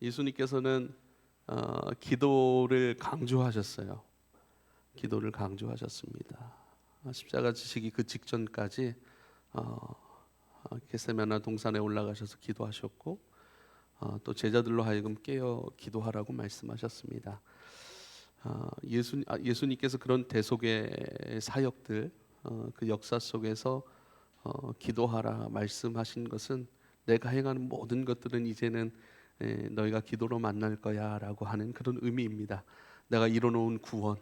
예수님께서는 기도를 강조하셨어요. 기도를 강조하셨습니다. 십자가 지시기 그 직전까지 겟세마네 동산에 올라가셔서 기도하셨고 또 제자들로 하여금 깨어 기도하라고 말씀하셨습니다. 예수님께서 그런 대속의 사역들 그 역사 속에서 기도하라 말씀하신 것은 내가 행하는 모든 것들은 이제는 너희가 기도로 만날 거야라고 하는 그런 의미입니다. 내가 이뤄놓은 구원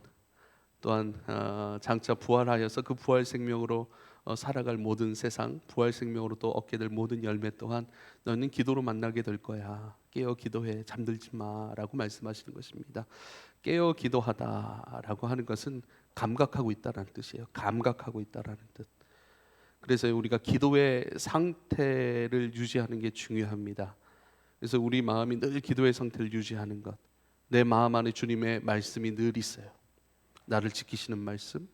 또한 장차 부활하여서 그 부활 생명으로 살아갈 모든 세상 부활 생명으로 또 얻게 될 모든 열매 또한 너는 기도로 만나게 될 거야. 깨어 기도해 잠들지 마라고 말씀하시는 것입니다. 깨어 기도하다라고 하는 것은 감각하고 있다라는 뜻이에요. 감각하고 있다라는 뜻. 그래서 우리가 기도의 상태를 유지하는 게 중요합니다. 그래서 우리 마음이 늘 기도의 상태를 유지하는 것. 내 마음 안에 주님의 말씀이 늘 있어요. 나를 지키시는 말씀,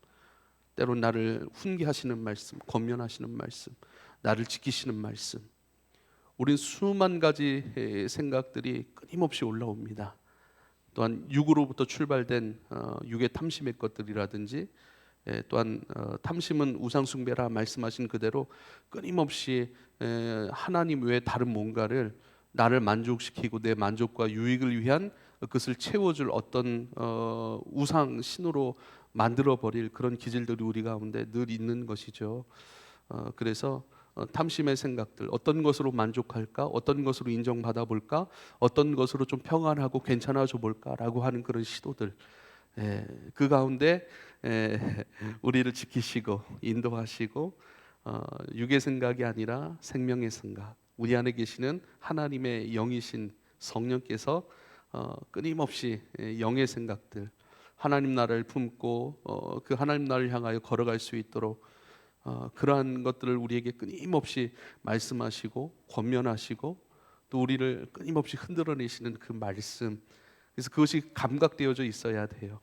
때론 나를 훈계하시는 말씀, 권면하시는 말씀, 나를 지키시는 말씀. 우린 수만 가지 생각들이 끊임없이 올라옵니다. 또한 육으로부터 출발된 육의 탐심의 것들이라든지 또한 탐심은 우상숭배라 말씀하신 그대로 끊임없이 하나님 외에 다른 뭔가를 나를 만족시키고 내 만족과 유익을 위한 그것을 채워줄 어떤 우상 신으로 만들어버릴 그런 기질들이 우리 가운데 늘 있는 것이죠. 그래서 탐심의 생각들, 어떤 것으로 만족할까, 어떤 것으로 인정받아 볼까, 어떤 것으로 좀 평안하고 괜찮아져 볼까라고 하는 그런 시도들, 그 가운데 우리를 지키시고 인도하시고 육의 생각이 아니라 생명의 생각, 우리 안에 계시는 하나님의 영이신 성령께서 끊임없이 영의 생각들, 하나님 나라를 품고 그 하나님 나라를 향하여 걸어갈 수 있도록 그러한 것들을 우리에게 끊임없이 말씀하시고 권면하시고 또 우리를 끊임없이 흔들어내시는 그 말씀. 그래서 그것이 감각되어져 있어야 돼요.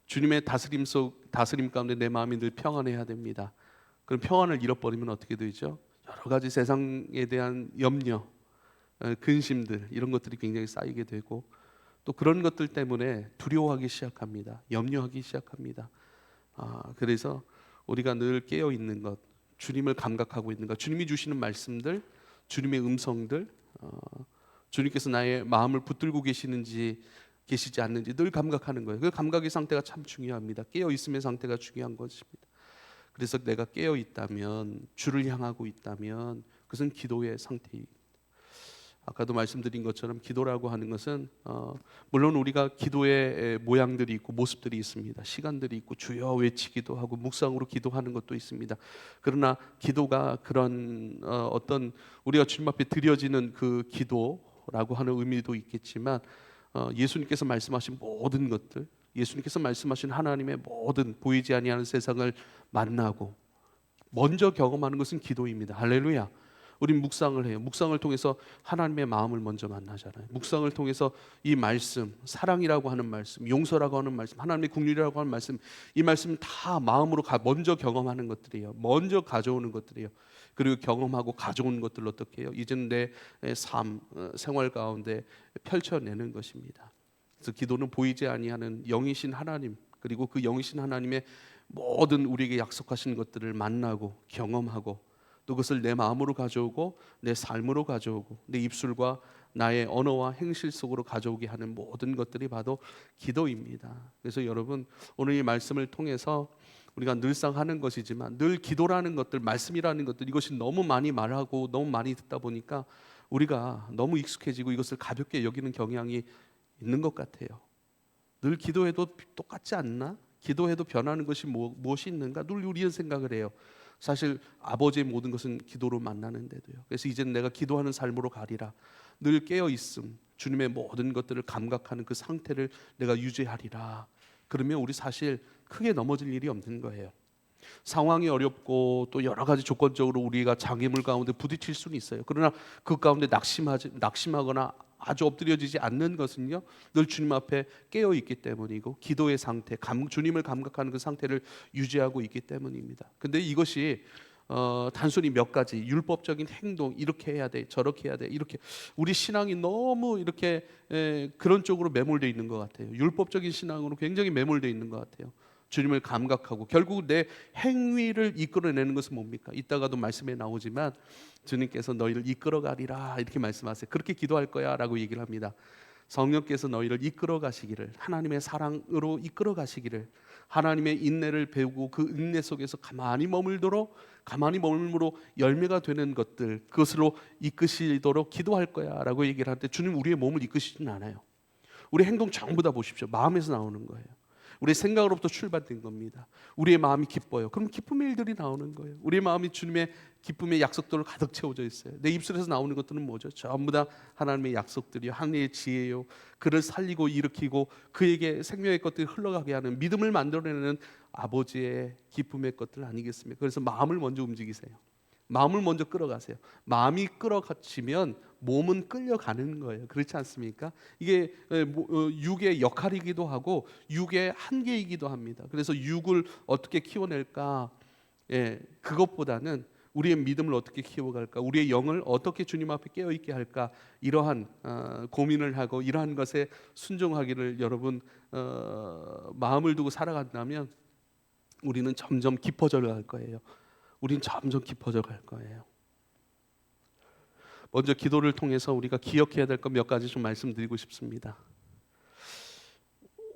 주님의 다스림 가운데 내 마음이 늘 평안해야 됩니다. 그럼 평안을 잃어버리면 어떻게 되죠? 여러 가지 세상에 대한 염려, 근심들 이런 것들이 굉장히 쌓이게 되고 또 그런 것들 때문에 두려워하기 시작합니다. 염려하기 시작합니다. 그래서 우리가 늘 깨어 있는 것, 주님을 감각하고 있는 것, 주님이 주시는 말씀들, 주님의 음성들, 주님께서 나의 마음을 붙들고 계시지 않는지 늘 감각하는 거예요. 그 감각의 상태가 참 중요합니다. 깨어 있음의 상태가 중요한 것입니다. 그래서 내가 깨어 있다면, 주를 향하고 있다면 그것은 기도의 상태입니다. 아까도 말씀드린 것처럼 기도라고 하는 것은 물론 우리가 기도의 모양들이 있고 모습들이 있습니다. 시간들이 있고 주여 외치기도 하고 묵상으로 기도하는 것도 있습니다. 그러나 기도가 그런 어떤 우리가 주님 앞에 드려지는 그 기도라고 하는 의미도 있겠지만 예수님께서 말씀하신 모든 것들, 예수님께서 말씀하신 하나님의 모든 보이지 아니하는 세상을 만나고 먼저 경험하는 것은 기도입니다. 할렐루야. 우린 묵상을 해요. 묵상을 통해서 하나님의 마음을 먼저 만나잖아요. 묵상을 통해서 이 말씀, 사랑이라고 하는 말씀, 용서라고 하는 말씀, 하나님의 국률이라고 하는 말씀, 이 말씀 다 마음으로 먼저 경험하는 것들이에요. 먼저 가져오는 것들이에요. 그리고 경험하고 가져오는 것들을 어떻게 해요? 이제는 내 삶, 생활 가운데 펼쳐내는 것입니다. 그래서 기도는 보이지 아니하는 영이신 하나님, 그리고 그 영이신 하나님의 모든 우리에게 약속하신 것들을 만나고 경험하고 또 그것을 내 마음으로 가져오고 내 삶으로 가져오고 내 입술과 나의 언어와 행실 속으로 가져오게 하는 모든 것들이 바로 기도입니다. 그래서 여러분 오늘 이 말씀을 통해서 우리가 늘상 하는 것이지만 늘 기도라는 것들, 말씀이라는 것들 이것이 너무 많이 말하고 너무 많이 듣다 보니까 우리가 너무 익숙해지고 이것을 가볍게 여기는 경향이 있는 것 같아요. 늘 기도해도 똑같지 않나? 기도해도 변하는 것이 무엇이 있는가? 늘 우리는 생각을 해요. 사실 아버지의 모든 것은 기도로 만나는데도요. 그래서 이제는 내가 기도하는 삶으로 가리라. 늘 깨어 있음, 주님의 모든 것들을 감각하는 그 상태를 내가 유지하리라. 그러면 우리 사실 크게 넘어질 일이 없는 거예요. 상황이 어렵고 또 여러 가지 조건적으로 우리가 장애물 가운데 부딪힐 수는 있어요. 그러나 그 가운데 낙심하거나 아주 엎드려지지 않는 것은요, 늘 주님 앞에 깨어 있기 때문이고 기도의 상태, 주님을 감각하는 그 상태를 유지하고 있기 때문입니다. 근데 이것이 단순히 몇 가지 율법적인 행동 이렇게 해야 돼, 저렇게 해야 돼, 이렇게 우리 신앙이 너무 이렇게 그런 쪽으로 매몰되어 있는 것 같아요. 율법적인 신앙으로 굉장히 매몰되어 있는 것 같아요. 주님을 감각하고 결국 내 행위를 이끌어내는 것은 뭡니까? 이따가도 말씀에 나오지만 주님께서 너희를 이끌어가리라 이렇게 말씀하세요. 그렇게 기도할 거야 라고 얘기를 합니다. 성령께서 너희를 이끌어 가시기를, 하나님의 사랑으로 이끌어 가시기를, 하나님의 인내를 배우고 그 인내 속에서 가만히 머물도록, 가만히 머물므로 열매가 되는 것들, 그것으로 이끄시도록 기도할 거야 라고 얘기를 하는데, 주님 우리의 몸을 이끄시지는 않아요. 우리 행동 전부 다 보십시오. 마음에서 나오는 거예요. 우리의 생각으로부터 출발된 겁니다. 우리의 마음이 기뻐요. 그럼 기쁨의 일들이 나오는 거예요. 우리의 마음이 주님의 기쁨의 약속들로 가득 채워져 있어요. 내 입술에서 나오는 것들은 뭐죠? 전부 다 하나님의 약속들이요, 하나님의 지혜요, 그를 살리고 일으키고 그에게 생명의 것들이 흘러가게 하는, 믿음을 만들어내는 아버지의 기쁨의 것들 아니겠습니까? 그래서 마음을 먼저 움직이세요. 마음을 먼저 끌어가세요. 마음이 끌어가치면 몸은 끌려가는 거예요. 그렇지 않습니까? 이게 육의 역할이기도 하고 육의 한계이기도 합니다. 그래서 육을 어떻게 키워낼까? 그것보다는 우리의 믿음을 어떻게 키워갈까? 우리의 영을 어떻게 주님 앞에 깨어있게 할까? 이러한 고민을 하고 이러한 것에 순종하기를 여러분 마음을 두고 살아간다면 우리는 점점 깊어져 갈 거예요. 우린 점점 깊어져 갈 거예요. 먼저 기도를 통해서 우리가 기억해야 될 것 몇 가지 좀 말씀드리고 싶습니다.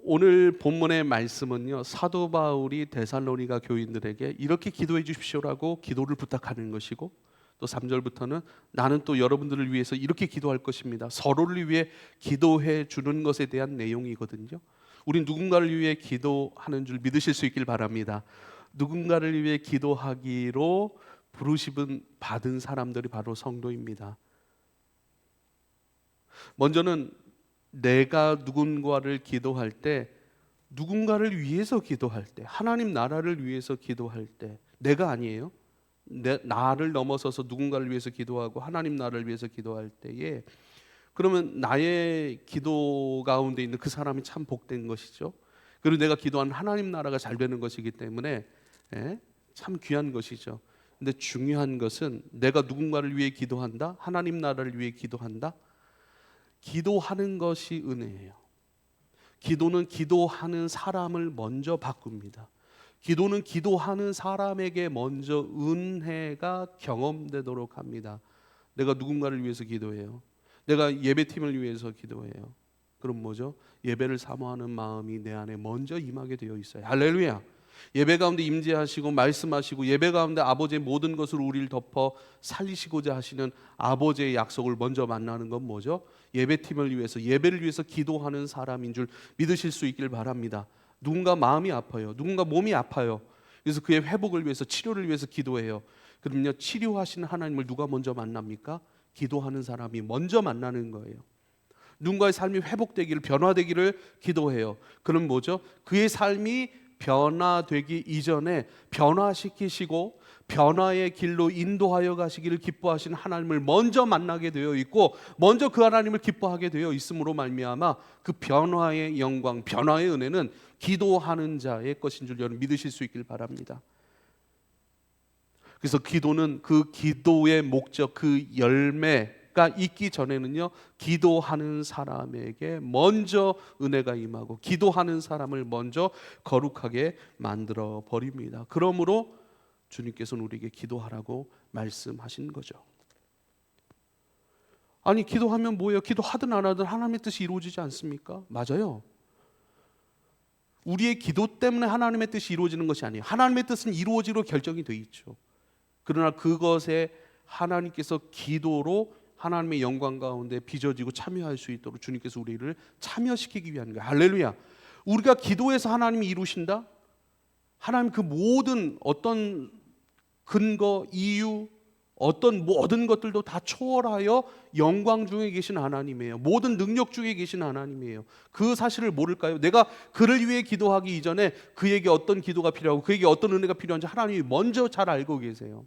오늘 본문의 말씀은요, 사도 바울이 데살로니가 교인들에게 이렇게 기도해 주십시오라고 기도를 부탁하는 것이고, 또 3절부터는 나는 또 여러분들을 위해서 이렇게 기도할 것입니다, 서로를 위해 기도해 주는 것에 대한 내용이거든요. 우린 누군가를 위해 기도하는 줄 믿으실 수 있길 바랍니다. 누군가를 위해 기도하기로 부르심 받은 사람들이 바로 성도입니다. 먼저는 내가 누군가를 기도할 때, 누군가를 위해서 기도할 때, 하나님 나라를 위해서 기도할 때, 내가 아니에요. 나를 넘어서서 누군가를 위해서 기도하고 하나님 나라를 위해서 기도할 때에, 그러면 나의 기도 가운데 있는 그 사람이 참 복된 것이죠. 그리고 내가 기도한 하나님 나라가 잘 되는 것이기 때문에 참 귀한 것이죠. 근데 중요한 것은 내가 누군가를 위해 기도한다, 하나님 나라를 위해 기도한다. 기도하는 것이 은혜예요. 기도는 기도하는 사람을 먼저 바꿉니다. 기도는 기도하는 사람에게 먼저 은혜가 경험되도록 합니다. 내가 누군가를 위해서 기도해요. 내가 예배팀을 위해서 기도해요. 그럼 뭐죠? 예배를 사모하는 마음이 내 안에 먼저 임하게 되어 있어요. 할렐루야. 예배 가운데 임재하시고 말씀하시고 예배 가운데 아버지의 모든 것으로 우리를 덮어 살리시고자 하시는 아버지의 약속을 먼저 만나는 건 뭐죠? 예배팀을 위해서, 예배를 위해서 기도하는 사람인 줄 믿으실 수 있길 바랍니다. 누군가 마음이 아파요. 누군가 몸이 아파요. 그래서 그의 회복을 위해서, 치료를 위해서 기도해요. 그럼요, 치료하시는 하나님을 누가 먼저 만납니까? 기도하는 사람이 먼저 만나는 거예요. 누군가의 삶이 회복되기를, 변화되기를 기도해요. 그럼 뭐죠? 그의 삶이 변화되기 이전에 변화시키시고 변화의 길로 인도하여 가시기를 기뻐하시는 하나님을 먼저 만나게 되어 있고, 먼저 그 하나님을 기뻐하게 되어 있음으로 말미암아 그 변화의 영광, 변화의 은혜는 기도하는 자의 것인 줄 여러분 믿으실 수 있길 바랍니다. 그래서 기도는 그 기도의 목적, 그 열매가 있기 전에는요, 기도하는 사람에게 먼저 은혜가 임하고 기도하는 사람을 먼저 거룩하게 만들어 버립니다. 그러므로 주님께서는 우리에게 기도하라고 말씀하신 거죠. 아니, 기도하면 뭐예요? 기도하든 안 하든 하나님의 뜻이 이루어지지 않습니까? 맞아요. 우리의 기도 때문에 하나님의 뜻이 이루어지는 것이 아니에요. 하나님의 뜻은 이루어지로 결정이 돼 있죠. 그러나 그것에 하나님께서 기도로 하나님의 영광 가운데 빚어지고 참여할 수 있도록 주님께서 우리를 참여시키기 위한 거예요. 할렐루야. 우리가 기도해서 하나님이 이루신다? 하나님 그 모든 어떤 근거, 이유, 어떤 모든 것들도 다 초월하여 영광 중에 계신 하나님이에요. 모든 능력 중에 계신 하나님이에요. 그 사실을 모를까요? 내가 그를 위해 기도하기 이전에 그에게 어떤 기도가 필요하고 그에게 어떤 은혜가 필요한지 하나님이 먼저 잘 알고 계세요.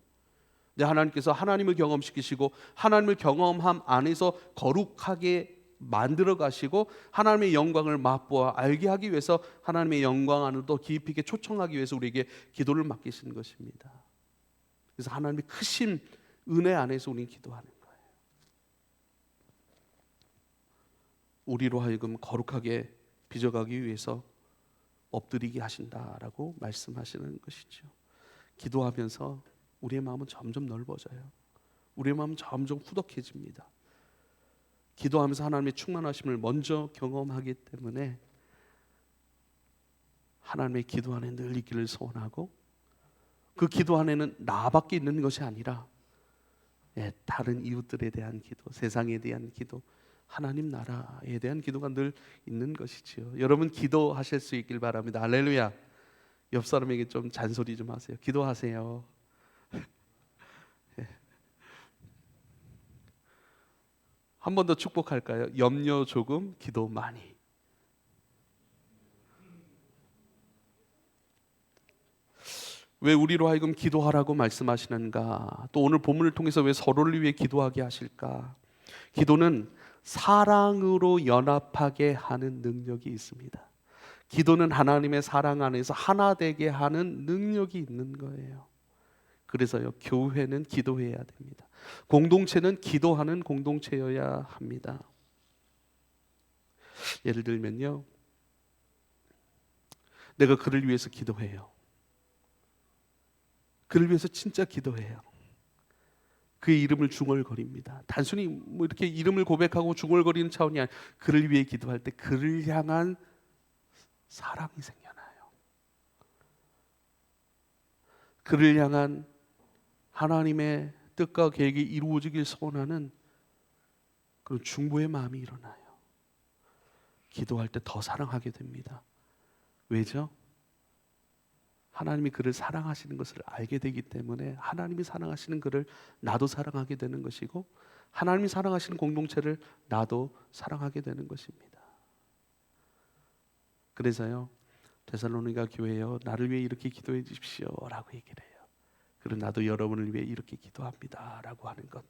네, 하나님께서 하나님을 경험시키시고 하나님을 경험함 안에서 거룩하게 만들어 가시고 하나님의 영광을 맛보아 알게 하기 위해서 하나님의 영광 안으로 더 깊이 있게 초청하기 위해서 우리에게 기도를 맡기시는 것입니다. 그래서 하나님의 크신 은혜 안에서 우리는 기도하는 거예요. 우리로 하여금 거룩하게 빚어가기 위해서 엎드리게 하신다라고 말씀하시는 것이죠. 기도하면서 우리의 마음은 점점 넓어져요. 우리의 마음은 점점 후덕해집니다. 기도하면서 하나님의 충만하심을 먼저 경험하기 때문에 하나님의 기도 안에 늘 있기를 소원하고, 그 기도 안에는 나밖에 있는 것이 아니라 다른 이웃들에 대한 기도, 세상에 대한 기도, 하나님 나라에 대한 기도가 늘 있는 것이지요. 여러분 기도하실 수 있길 바랍니다. 할렐루야. 옆 사람에게 좀 잔소리 좀 하세요. 기도하세요. 한 번 더 축복할까요? 염려 조금, 기도 많이. 왜 우리로 하여금 기도하라고 말씀하시는가? 또 오늘 본문을 통해서 왜 서로를 위해 기도하게 하실까? 기도는 사랑으로 연합하게 하는 능력이 있습니다. 기도는 하나님의 사랑 안에서 하나 되게 하는 능력이 있는 거예요. 그래서요, 교회는 기도해야 됩니다. 공동체는 기도하는 공동체여야 합니다. 예를 들면요, 내가 그를 위해서 기도해요. 그를 위해서 진짜 기도해요. 그의 이름을 중얼거립니다. 단순히 뭐 이렇게 이름을 고백하고 중얼거리는 차원이 아니라 그를 위해 기도할 때 그를 향한 사랑이 생겨나요. 그를 향한 하나님의 뜻과 계획이 이루어지길 소원하는 그런 중보의 마음이 일어나요. 기도할 때 더 사랑하게 됩니다. 왜죠? 하나님이 그를 사랑하시는 것을 알게 되기 때문에 하나님이 사랑하시는 그를 나도 사랑하게 되는 것이고, 하나님이 사랑하시는 공동체를 나도 사랑하게 되는 것입니다. 그래서요, 데살로니가 교회여 나를 위해 이렇게 기도해 주십시오 라고 얘기를 해요. 그리고 나도 여러분을 위해 이렇게 기도합니다 라고 하는 것,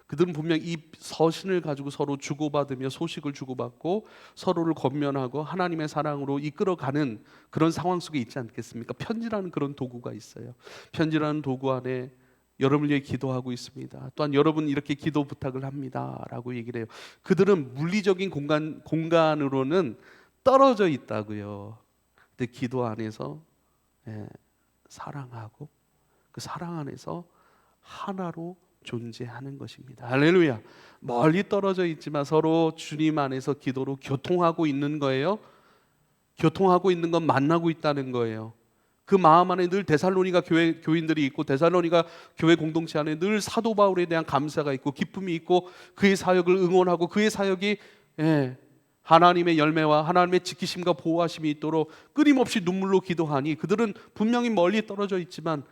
그들은 분명 이 서신을 가지고 서로 주고받으며 소식을 주고받고 서로를 권면하고 하나님의 사랑으로 이끌어가는 그런 상황 속에 있지 않겠습니까? 편지라는 그런 도구가 있어요. 편지라는 도구 안에 여러분을 위해 기도하고 있습니다. 또한 여러분 이렇게 기도 부탁을 합니다 라고 얘기를 해요. 그들은 물리적인 공간으로는 떨어져 있다고요. 근데 기도 안에서 사랑하고 그 사랑 안에서 하나로 존재하는 것입니다. 할렐루야. 멀리 떨어져 있지만 서로 주님 안에서 기도로 교통하고 있는 거예요. 교통하고 있는 건 만나고 있다는 거예요. 그 마음 안에 늘 데살로니가 교인들이 있고, 데살로니가 교회 공동체 안에 늘 사도 바울에 대한 감사가 있고 기쁨이 있고, 그의 사역을 응원하고 그의 사역이 하나님의 열매와 하나님의 지키심과 보호하심이 있도록 끊임없이 눈물로 기도하니, 그들은 분명히 멀리 떨어져 있지만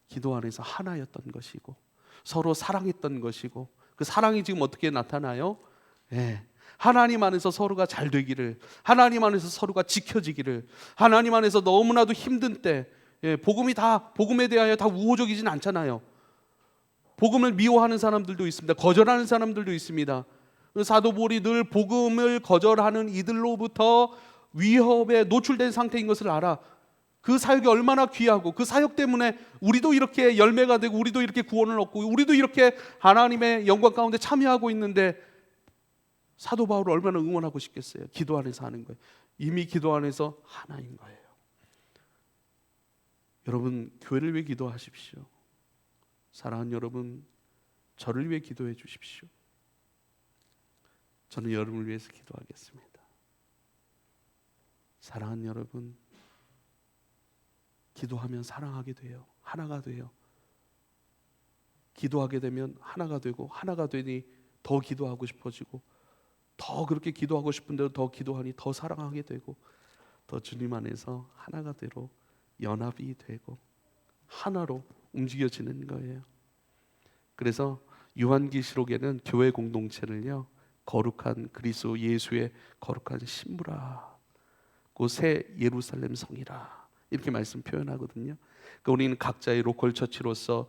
기도 안에서 하나였던 것이고 서로 사랑했던 것이고, 그 사랑이 지금 어떻게 나타나요? 하나님 안에서 서로가 잘 되기를, 하나님 안에서 서로가 지켜지기를, 하나님 안에서 너무나도 힘든 때 복음에 대하여 다 우호적이진 않잖아요. 복음을 미워하는 사람들도 있습니다. 거절하는 사람들도 있습니다. 사도 바울이 늘 복음을 거절하는 이들로부터 위협에 노출된 상태인 것을 알아. 그 사역이 얼마나 귀하고, 그 사역 때문에 우리도 이렇게 열매가 되고 우리도 이렇게 구원을 얻고 우리도 이렇게 하나님의 영광 가운데 참여하고 있는데, 사도 바울을 얼마나 응원하고 싶겠어요. 기도 안에서 하는 거예요. 이미 기도 안에서 하나인 거예요. 여러분 교회를 위해 기도하십시오. 사랑하는 여러분, 저를 위해 기도해 주십시오. 저는 여러분을 위해서 기도하겠습니다. 사랑하는 여러분, 기도하면 사랑하게 돼요. 하나가 돼요. 기도하게 되면 하나가 되고, 하나가 되니 더 기도하고 싶어지고, 더 그렇게 기도하고 싶은 대로 더 기도하니 더 사랑하게 되고, 더 주님 안에서 하나가 되로 연합이 되고 하나로 움직여지는 거예요. 그래서 요한계시록에는 교회 공동체를요, 거룩한 그리스도 예수의 거룩한 신부라, 그 새 예루살렘 성이라 이렇게 말씀 표현하거든요. 그러니까 우리는 각자의 로컬 처치로서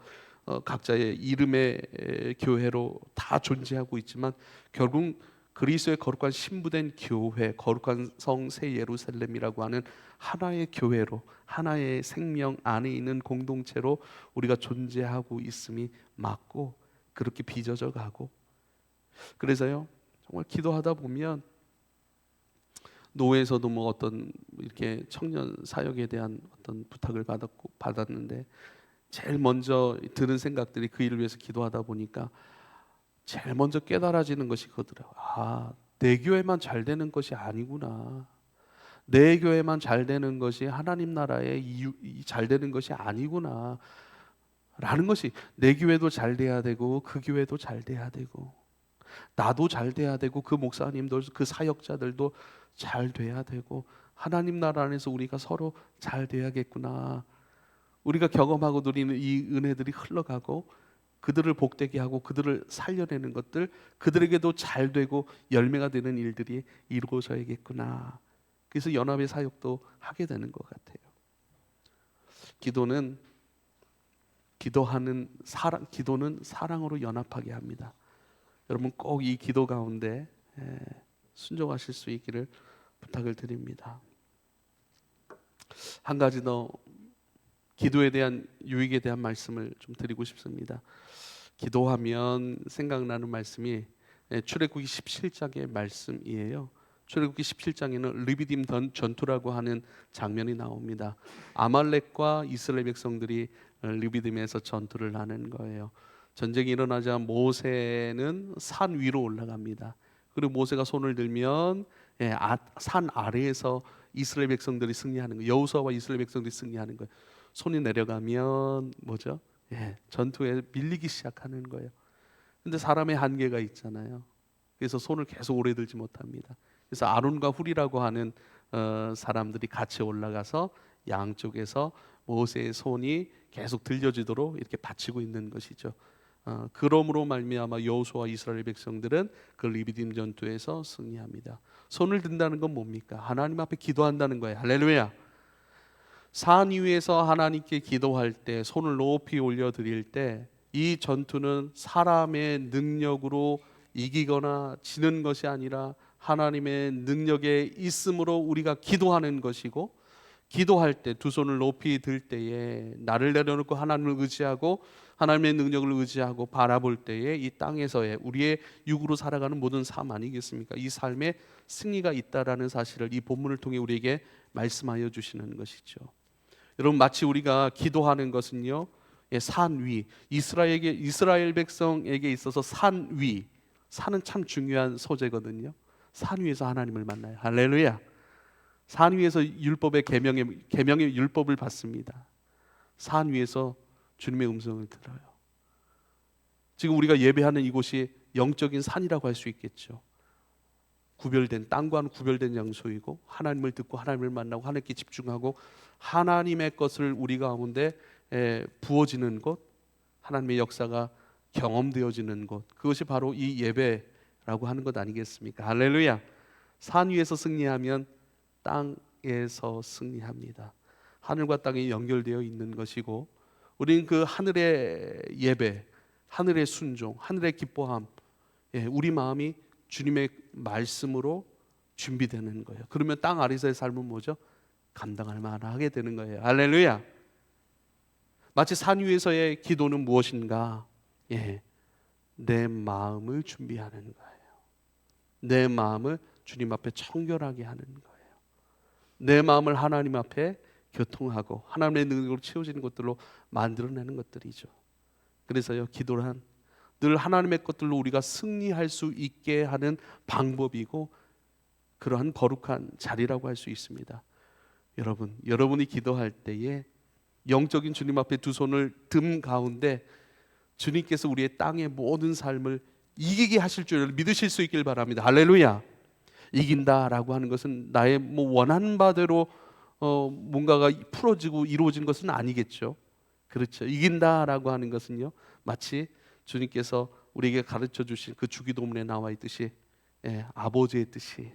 각자의 이름의 교회로 다 존재하고 있지만, 결국 그리스도의 거룩한 신부된 교회, 거룩한 성 새 예루살렘이라고 하는 하나의 교회로, 하나의 생명 안에 있는 공동체로 우리가 존재하고 있음이 맞고, 그렇게 빚어져 가고. 그래서요, 정말 기도하다 보면 노회에서도 뭐 어떤 이렇게 청년 사역에 대한 어떤 부탁을 받았는데, 제일 먼저 드는 생각들이, 그 일을 위해서 기도하다 보니까 제일 먼저 깨달아지는 것이 그거더라고요. 내 교회만 잘 되는 것이 아니구나. 내 교회만 잘 되는 것이 하나님 나라의 잘 되는 것이 아니구나 라는 것이, 내 교회도 잘 돼야 되고 그 교회도 잘 돼야 되고 나도 잘 돼야 되고 그 목사님도, 그 사역자들도 잘 돼야 되고, 하나님 나라 안에서 우리가 서로 잘 돼야겠구나. 우리가 경험하고 누리는 이 은혜들이 흘러가고 그들을 복되게 하고 그들을 살려내는 것들, 그들에게도 잘 되고 열매가 되는 일들이 이루어져야겠구나. 그래서 연합의 사역도 하게 되는 것 같아요. 기도는 사랑으로 연합하게 합니다. 여러분 꼭 이 기도 가운데 순종하실 수 있기를 부탁을 드립니다. 한 가지 더 기도에 대한 유익에 대한 말씀을 좀 드리고 싶습니다. 기도하면 생각나는 말씀이 출애굽기 17장의 말씀이에요. 출애굽기 17장에는 르비딤 전투라고 하는 장면이 나옵니다. 아말렉과 이스라엘 백성들이 르비딤에서 전투를 하는 거예요. 전쟁이 일어나자 모세는 산 위로 올라갑니다. 그리고 모세가 손을 들면 산 아래에서 이스라엘 백성들이 승리하는 거예요. 여호수아와 이스라엘 백성들이 승리하는 거예요. 손이 내려가면 뭐죠? 전투에 밀리기 시작하는 거예요. 근데 사람의 한계가 있잖아요. 그래서 손을 계속 오래 들지 못합니다. 그래서 아론과 훌이라고 하는 사람들이 같이 올라가서 양쪽에서 모세의 손이 계속 들려지도록 이렇게 받치고 있는 것이죠. 그러므로 말미암아 여호수아와 이스라엘 백성들은 그 르비딤 전투에서 승리합니다. 손을 든다는 건 뭡니까? 하나님 앞에 기도한다는 거예요. 할렐루야. 산 위에서 하나님께 기도할 때, 손을 높이 올려 드릴 때, 이 전투는 사람의 능력으로 이기거나 지는 것이 아니라 하나님의 능력에 있음으로 우리가 기도하는 것이고, 기도할 때 두 손을 높이 들 때에 나를 내려놓고 하나님을 의지하고 하나님의 능력을 의지하고 바라볼 때에 이 땅에서의 우리의 육으로 살아가는 모든 삶 아니겠습니까? 이 삶에 승리가 있다라는 사실을 이 본문을 통해 우리에게 말씀하여 주시는 것이죠. 여러분, 마치 우리가 기도하는 것은요, 산 위, 이스라엘 백성에게 있어서 산은 참 중요한 소재거든요. 산 위에서 하나님을 만나요. 할렐루야. 산 위에서 율법의 계명의 율법을 받습니다. 산 위에서 주님의 음성을 들어요. 지금 우리가 예배하는 이곳이 영적인 산이라고 할 수 있겠죠. 구별된, 땅과는 구별된 장소이고, 하나님을 듣고 하나님을 만나고 하나님께 집중하고 하나님의 것을 우리 가운데 부어지는 곳, 하나님의 역사가 경험되어지는 곳, 그것이 바로 이 예배라고 하는 것 아니겠습니까? 할렐루야. 산 위에서 승리하면 땅에서 승리합니다. 하늘과 땅이 연결되어 있는 것이고, 우리는 그 하늘의 예배, 하늘의 순종, 하늘의 기뻐함, 우리 마음이 주님의 말씀으로 준비되는 거예요. 그러면 땅 아래서의 삶은 뭐죠? 감당할 만하게 되는 거예요. 할렐루야. 마치 산 위에서의 기도는 무엇인가? 내 마음을 준비하는 거예요. 내 마음을 주님 앞에 청결하게 하는 거예요. 내 마음을 하나님 앞에 교통하고 하나님의 능력으로 채워지는 것들로 만들어내는 것들이죠. 그래서요, 기도란 늘 하나님의 것들로 우리가 승리할 수 있게 하는 방법이고, 그러한 거룩한 자리라고 할 수 있습니다. 여러분이 기도할 때에 영적인 주님 앞에 두 손을 든 가운데 주님께서 우리의 땅의 모든 삶을 이기게 하실 줄 믿으실 수 있길 바랍니다. 할렐루야. 이긴다라고 하는 것은 나의 원하는 바대로 뭔가가 풀어지고 이루어진 것은 아니겠죠. 그렇죠. 이긴다라고 하는 것은요, 마치 주님께서 우리에게 가르쳐 주신 그 주기도문에 나와 있듯이, 아버지의 뜻이,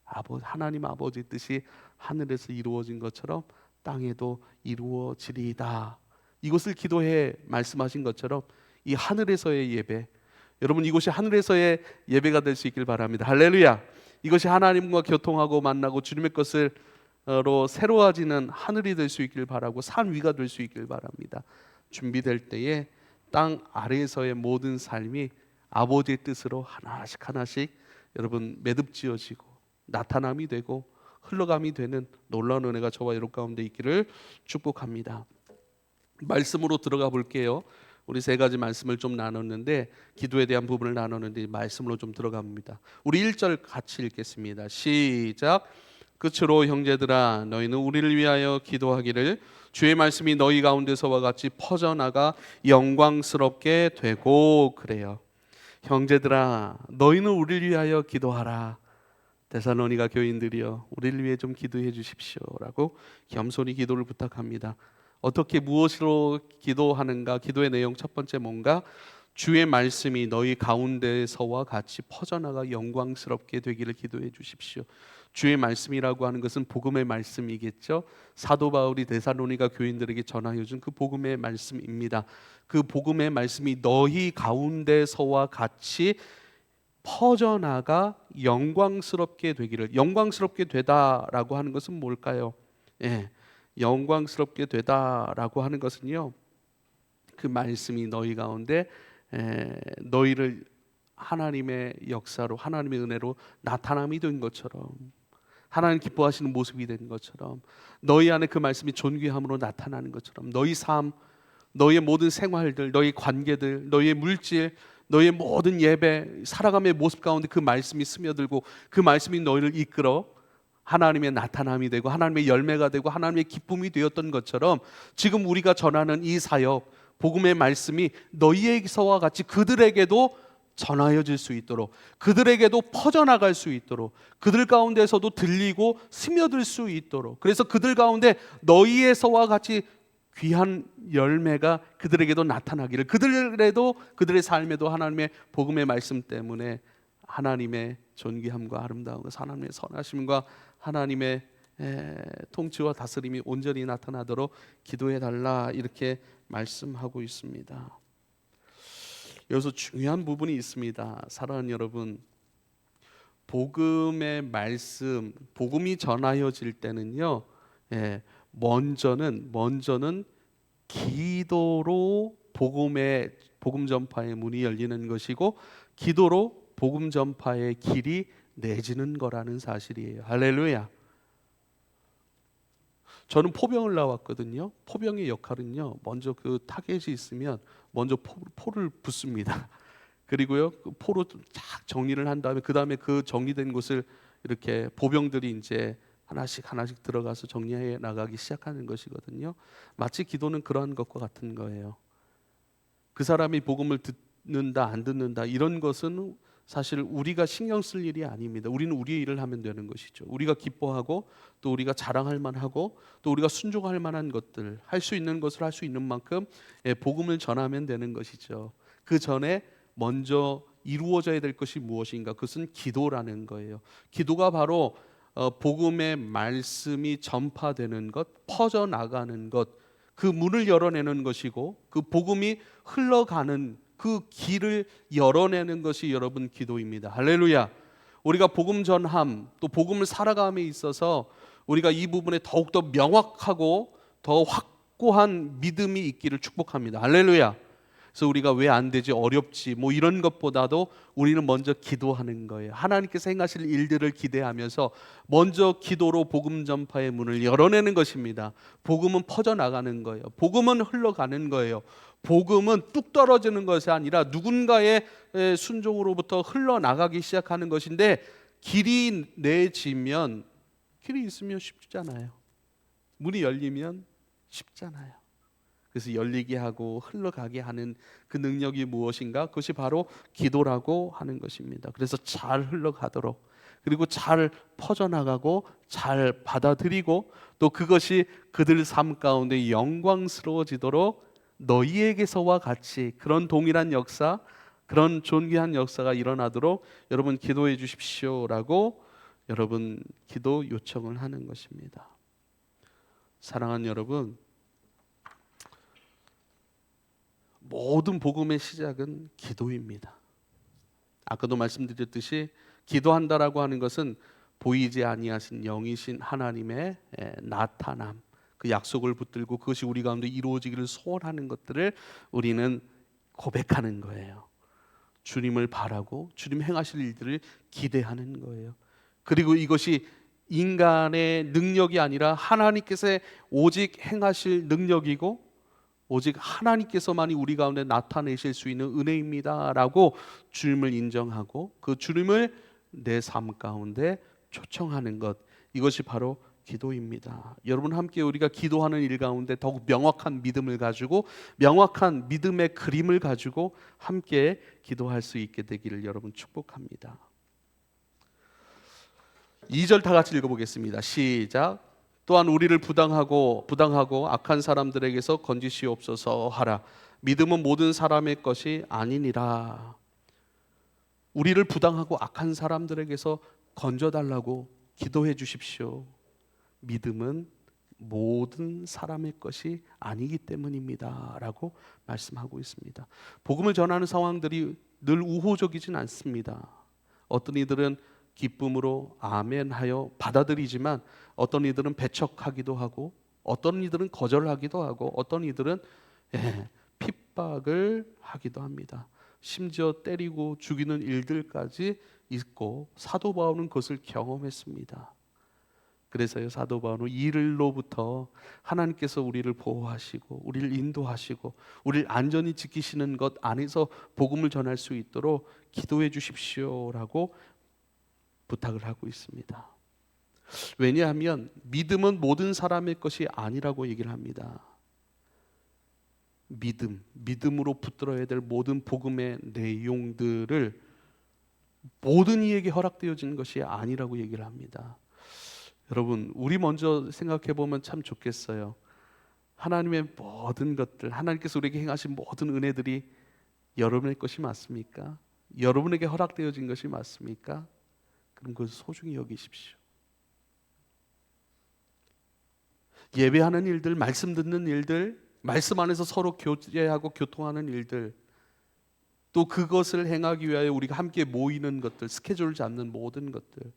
하나님 아버지의 뜻이 하늘에서 이루어진 것처럼 땅에도 이루어지리이다. 이것을 기도해 말씀하신 것처럼 이 하늘에서의 예배, 여러분, 이곳이 하늘에서의 예배가 될 수 있길 바랍니다. 할렐루야. 이것이 하나님과 교통하고 만나고 주님의 것으로 새로워지는 하늘이 될 수 있길 바라고 산 위가 될 수 있길 바랍니다. 준비될 때에 땅 아래에서의 모든 삶이 아버지의 뜻으로 하나씩 하나씩 여러분 매듭지어지고 나타남이 되고 흘러감이 되는 놀라운 은혜가 저와 여러분 가운데 있기를 축복합니다. 말씀으로 들어가 볼게요. 우리 세 가지 말씀을 좀 나눴는데, 기도에 대한 부분을 나눴는데 말씀으로 좀 들어갑니다. 우리 1절 같이 읽겠습니다. 시작. 끝으로 형제들아, 너희는 우리를 위하여 기도하기를, 주의 말씀이 너희 가운데서와 같이 퍼져나가 영광스럽게 되고. 그래요. 형제들아, 너희는 우리를 위하여 기도하라. 데살로니가 교인들이여, 우리를 위해 좀 기도해 주십시오라고 겸손히 기도를 부탁합니다. 어떻게 무엇으로 기도하는가? 기도의 내용 첫 번째 뭔가? 주의 말씀이 너희 가운데서와 같이 퍼져나가 영광스럽게 되기를 기도해 주십시오. 주의 말씀이라고 하는 것은 복음의 말씀이겠죠. 사도 바울이 데살로니가 교인들에게 전하여 준 그 복음의 말씀입니다. 그 복음의 말씀이 너희 가운데서와 같이 퍼져나가 영광스럽게 되기를. 영광스럽게 되다라고 하는 것은 뭘까요? 예, 영광스럽게 되다라고 하는 것은요, 그 말씀이 너희 가운데 너희를 하나님의 역사로, 하나님의 은혜로 나타남이 된 것처럼, 하나님 기뻐하시는 모습이 된 것처럼, 너희 안에 그 말씀이 존귀함으로 나타나는 것처럼, 너희 삶, 너희의 모든 생활들, 너희 관계들, 너희의 물질, 너희의 모든 예배, 살아감의 모습 가운데 그 말씀이 스며들고 그 말씀이 너희를 이끌어 하나님의 나타남이 되고 하나님의 열매가 되고 하나님의 기쁨이 되었던 것처럼, 지금 우리가 전하는 이 사역, 복음의 말씀이 너희에게서와 같이 그들에게도 전하여질 수 있도록, 그들에게도 퍼져나갈 수 있도록, 그들 가운데서도 들리고 스며들 수 있도록, 그래서 그들 가운데 너희에서와 같이 귀한 열매가 그들에게도 나타나기를, 그들에도, 그들의 삶에도 하나님의 복음의 말씀 때문에 하나님의 존귀함과 아름다움, 하나님의 선하심과 하나님의 통치와 다스림이 온전히 나타나도록 기도해 달라, 이렇게 말씀하고 있습니다. 여기서 중요한 부분이 있습니다. 사랑하는 여러분, 복음의 말씀, 복음이 전하여질 때는요, 먼저는 기도로 복음 전파의 문이 열리는 것이고, 기도로 복음 전파의 길이 내지는 거라는 사실이에요. 할렐루야. 저는 포병을 나왔거든요. 포병의 역할은요, 먼저 그 타겟이 있으면 먼저 포를 붓습니다. 그리고요, 그 포로 쫙 정리를 한 다음에 그 다음에 그 정리된 곳을 이렇게 보병들이 이제 하나씩 들어가서 정리해 나가기 시작하는 것이거든요. 마치 기도는 그러한 것과 같은 거예요. 그 사람이 복음을 듣는다 안 듣는다 이런 것은 사실 우리가 신경 쓸 일이 아닙니다. 우리는 우리의 일을 하면 되는 것이죠. 우리가 기뻐하고 또 우리가 자랑할 만하고 또 우리가 순종할 만한 것들, 할 수 있는 것을 할 수 있는 만큼 복음을 전하면 되는 것이죠. 그 전에 먼저 이루어져야 될 것이 무엇인가? 그것은 기도라는 거예요. 기도가 바로 복음의 말씀이 전파되는 것, 퍼져나가는 것, 그 문을 열어내는 것이고, 그 복음이 흘러가는 그 길을 열어내는 것이 여러분 기도입니다. 할렐루야. 우리가 복음 전함, 또 복음을 살아감에 있어서 우리가 이 부분에 더욱더 명확하고 더 확고한 믿음이 있기를 축복합니다. 할렐루야. 그래서 우리가 왜 안 되지, 어렵지, 뭐 이런 것보다도 우리는 먼저 기도하는 거예요. 하나님께서 행하실 일들을 기대하면서 먼저 기도로 복음 전파의 문을 열어내는 것입니다. 복음은 퍼져나가는 거예요. 복음은 흘러가는 거예요. 복음은 뚝 떨어지는 것이 아니라 누군가의 순종으로부터 흘러나가기 시작하는 것인데, 길이 내지면, 길이 있으면 쉽잖아요. 문이 열리면 쉽잖아요. 그래서 열리게 하고 흘러가게 하는 그 능력이 무엇인가? 그것이 바로 기도라고 하는 것입니다. 그래서 잘 흘러가도록, 그리고 잘 퍼져나가고 잘 받아들이고, 또 그것이 그들 삶 가운데 영광스러워지도록 너희에게서와 같이 그런 동일한 역사, 그런 존귀한 역사가 일어나도록 여러분 기도해 주십시오라고 여러분 기도 요청을 하는 것입니다. 사랑하는 여러분, 모든 복음의 시작은 기도입니다. 아까도 말씀드렸듯이 기도한다라고 하는 것은 보이지 아니하신 영이신 하나님의 나타남, 그 약속을 붙들고 그것이 우리 가운데 이루어지기를 소원하는 것들을 우리는 고백하는 거예요. 주님을 바라고 주님 행하실 일들을 기대하는 거예요. 그리고 이것이 인간의 능력이 아니라 하나님께서 오직 행하실 능력이고 오직 하나님께서만이 우리 가운데 나타내실 수 있는 은혜입니다라고 주님을 인정하고 그 주님을 내 삶 가운데 초청하는 것, 이것이 바로 기도입니다. 여러분, 함께 우리가 기도하는 일 가운데 더욱 명확한 믿음을 가지고 명확한 믿음의 그림을 가지고 함께 기도할 수 있게 되기를 여러분 축복합니다. 2절 다 같이 읽어보겠습니다. 시작. 또한 우리를 부당하고 악한 사람들에게서 건지시옵소서 하라. 믿음은 모든 사람의 것이 아니니라. 우리를 부당하고 악한 사람들에게서 건져달라고 기도해 주십시오. 믿음은 모든 사람의 것이 아니기 때문입니다 라고 말씀하고 있습니다. 복음을 전하는 상황들이 늘 우호적이진 않습니다. 어떤 이들은 기쁨으로 아멘하여 받아들이지만 어떤 이들은 배척하기도 하고 어떤 이들은 거절하기도 하고 어떤 이들은 핍박을 하기도 합니다. 심지어 때리고 죽이는 일들까지 있고 사도 바울은 그것을 경험했습니다. 그래서요, 사도 바울은 이 일로부터 하나님께서 우리를 보호하시고 우리를 인도하시고 우리를 안전히 지키시는 것 안에서 복음을 전할 수 있도록 기도해 주십시오라고 부탁을 하고 있습니다. 왜냐하면 믿음은 모든 사람의 것이 아니라고 얘기를 합니다. 믿음으로 붙들어야 될 모든 복음의 내용들을 모든 이에게 허락되어지는 것이 아니라고 얘기를 합니다. 여러분, 우리 먼저 생각해 보면 참 좋겠어요. 하나님의 모든 것들, 하나님께서 우리에게 행하신 모든 은혜들이 여러분의 것이 맞습니까? 여러분에게 허락되어진 것이 맞습니까? 그럼 그것을 소중히 여기십시오. 예배하는 일들, 말씀 듣는 일들, 말씀 안에서 서로 교제하고 교통하는 일들, 또 그것을 행하기 위하여 우리가 함께 모이는 것들, 스케줄을 잡는 모든 것들,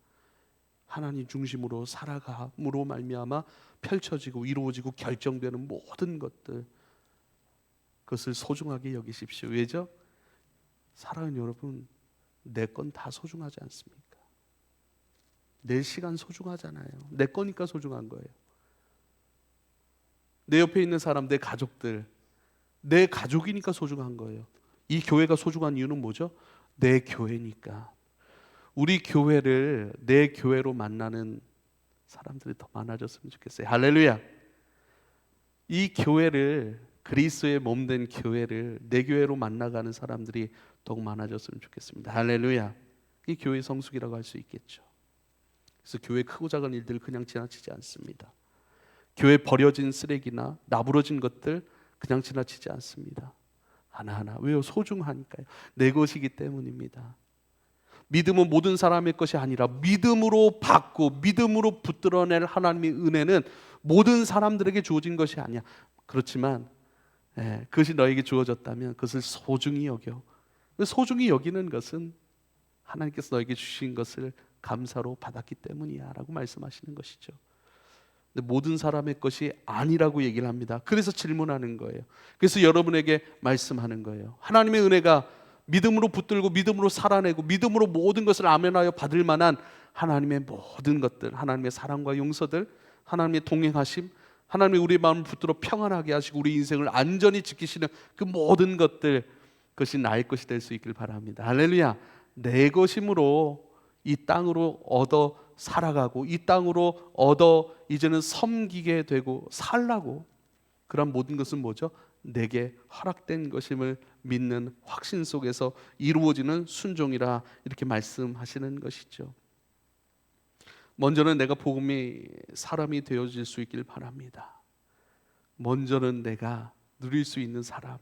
하나님 중심으로 살아감으로 말미암아 펼쳐지고 이루어지고 결정되는 모든 것들, 그것을 소중하게 여기십시오. 왜죠? 사랑하는 여러분, 내 건 다 소중하지 않습니까? 내 시간 소중하잖아요. 내 거니까 소중한 거예요. 내 옆에 있는 사람, 내 가족들, 내 가족이니까 소중한 거예요. 이 교회가 소중한 이유는 뭐죠? 내 교회니까. 우리 교회를 내 교회로 만나는 사람들이 더 많아졌으면 좋겠어요. 할렐루야. 이 교회를, 그리스도의 몸된 교회를 내 교회로 만나가는 사람들이 더욱 많아졌으면 좋겠습니다. 할렐루야. 이 교회 성숙이라고 할 수 있겠죠. 그래서 교회 크고 작은 일들 그냥 지나치지 않습니다. 교회 버려진 쓰레기나 나부러진 것들 그냥 지나치지 않습니다. 하나하나. 왜요? 소중하니까요. 내 것이기 때문입니다. 믿음은 모든 사람의 것이 아니라 믿음으로 받고 믿음으로 붙들어낼 하나님의 은혜는 모든 사람들에게 주어진 것이 아니야. 그렇지만 그것이 너에게 주어졌다면 그것을 소중히 여겨. 소중히 여기는 것은 하나님께서 너에게 주신 것을 감사로 받았기 때문이야 라고 말씀하시는 것이죠. 근데 모든 사람의 것이 아니라고 얘기를 합니다. 그래서 질문하는 거예요. 그래서 여러분에게 말씀하는 거예요. 하나님의 은혜가 믿음으로 붙들고 믿음으로 살아내고 믿음으로 모든 것을 아멘하여 받을 만한 하나님의 모든 것들, 하나님의 사랑과 용서들, 하나님의 동행하심, 하나님의 우리의 마음을 붙들어 평안하게 하시고 우리 인생을 안전히 지키시는 그 모든 것들, 그것이 나의 것이 될 수 있길 바랍니다. 할렐루야. 내 것임으로 이 땅으로 얻어 살아가고 이 땅으로 얻어 이제는 섬기게 되고 살라고, 그런 모든 것은 뭐죠? 내게 허락된 것임을 믿는 확신 속에서 이루어지는 순종이라 이렇게 말씀하시는 것이죠. 먼저는 내가 복음의 사람이 되어질 수 있길 바랍니다. 먼저는 내가 누릴 수 있는 사람,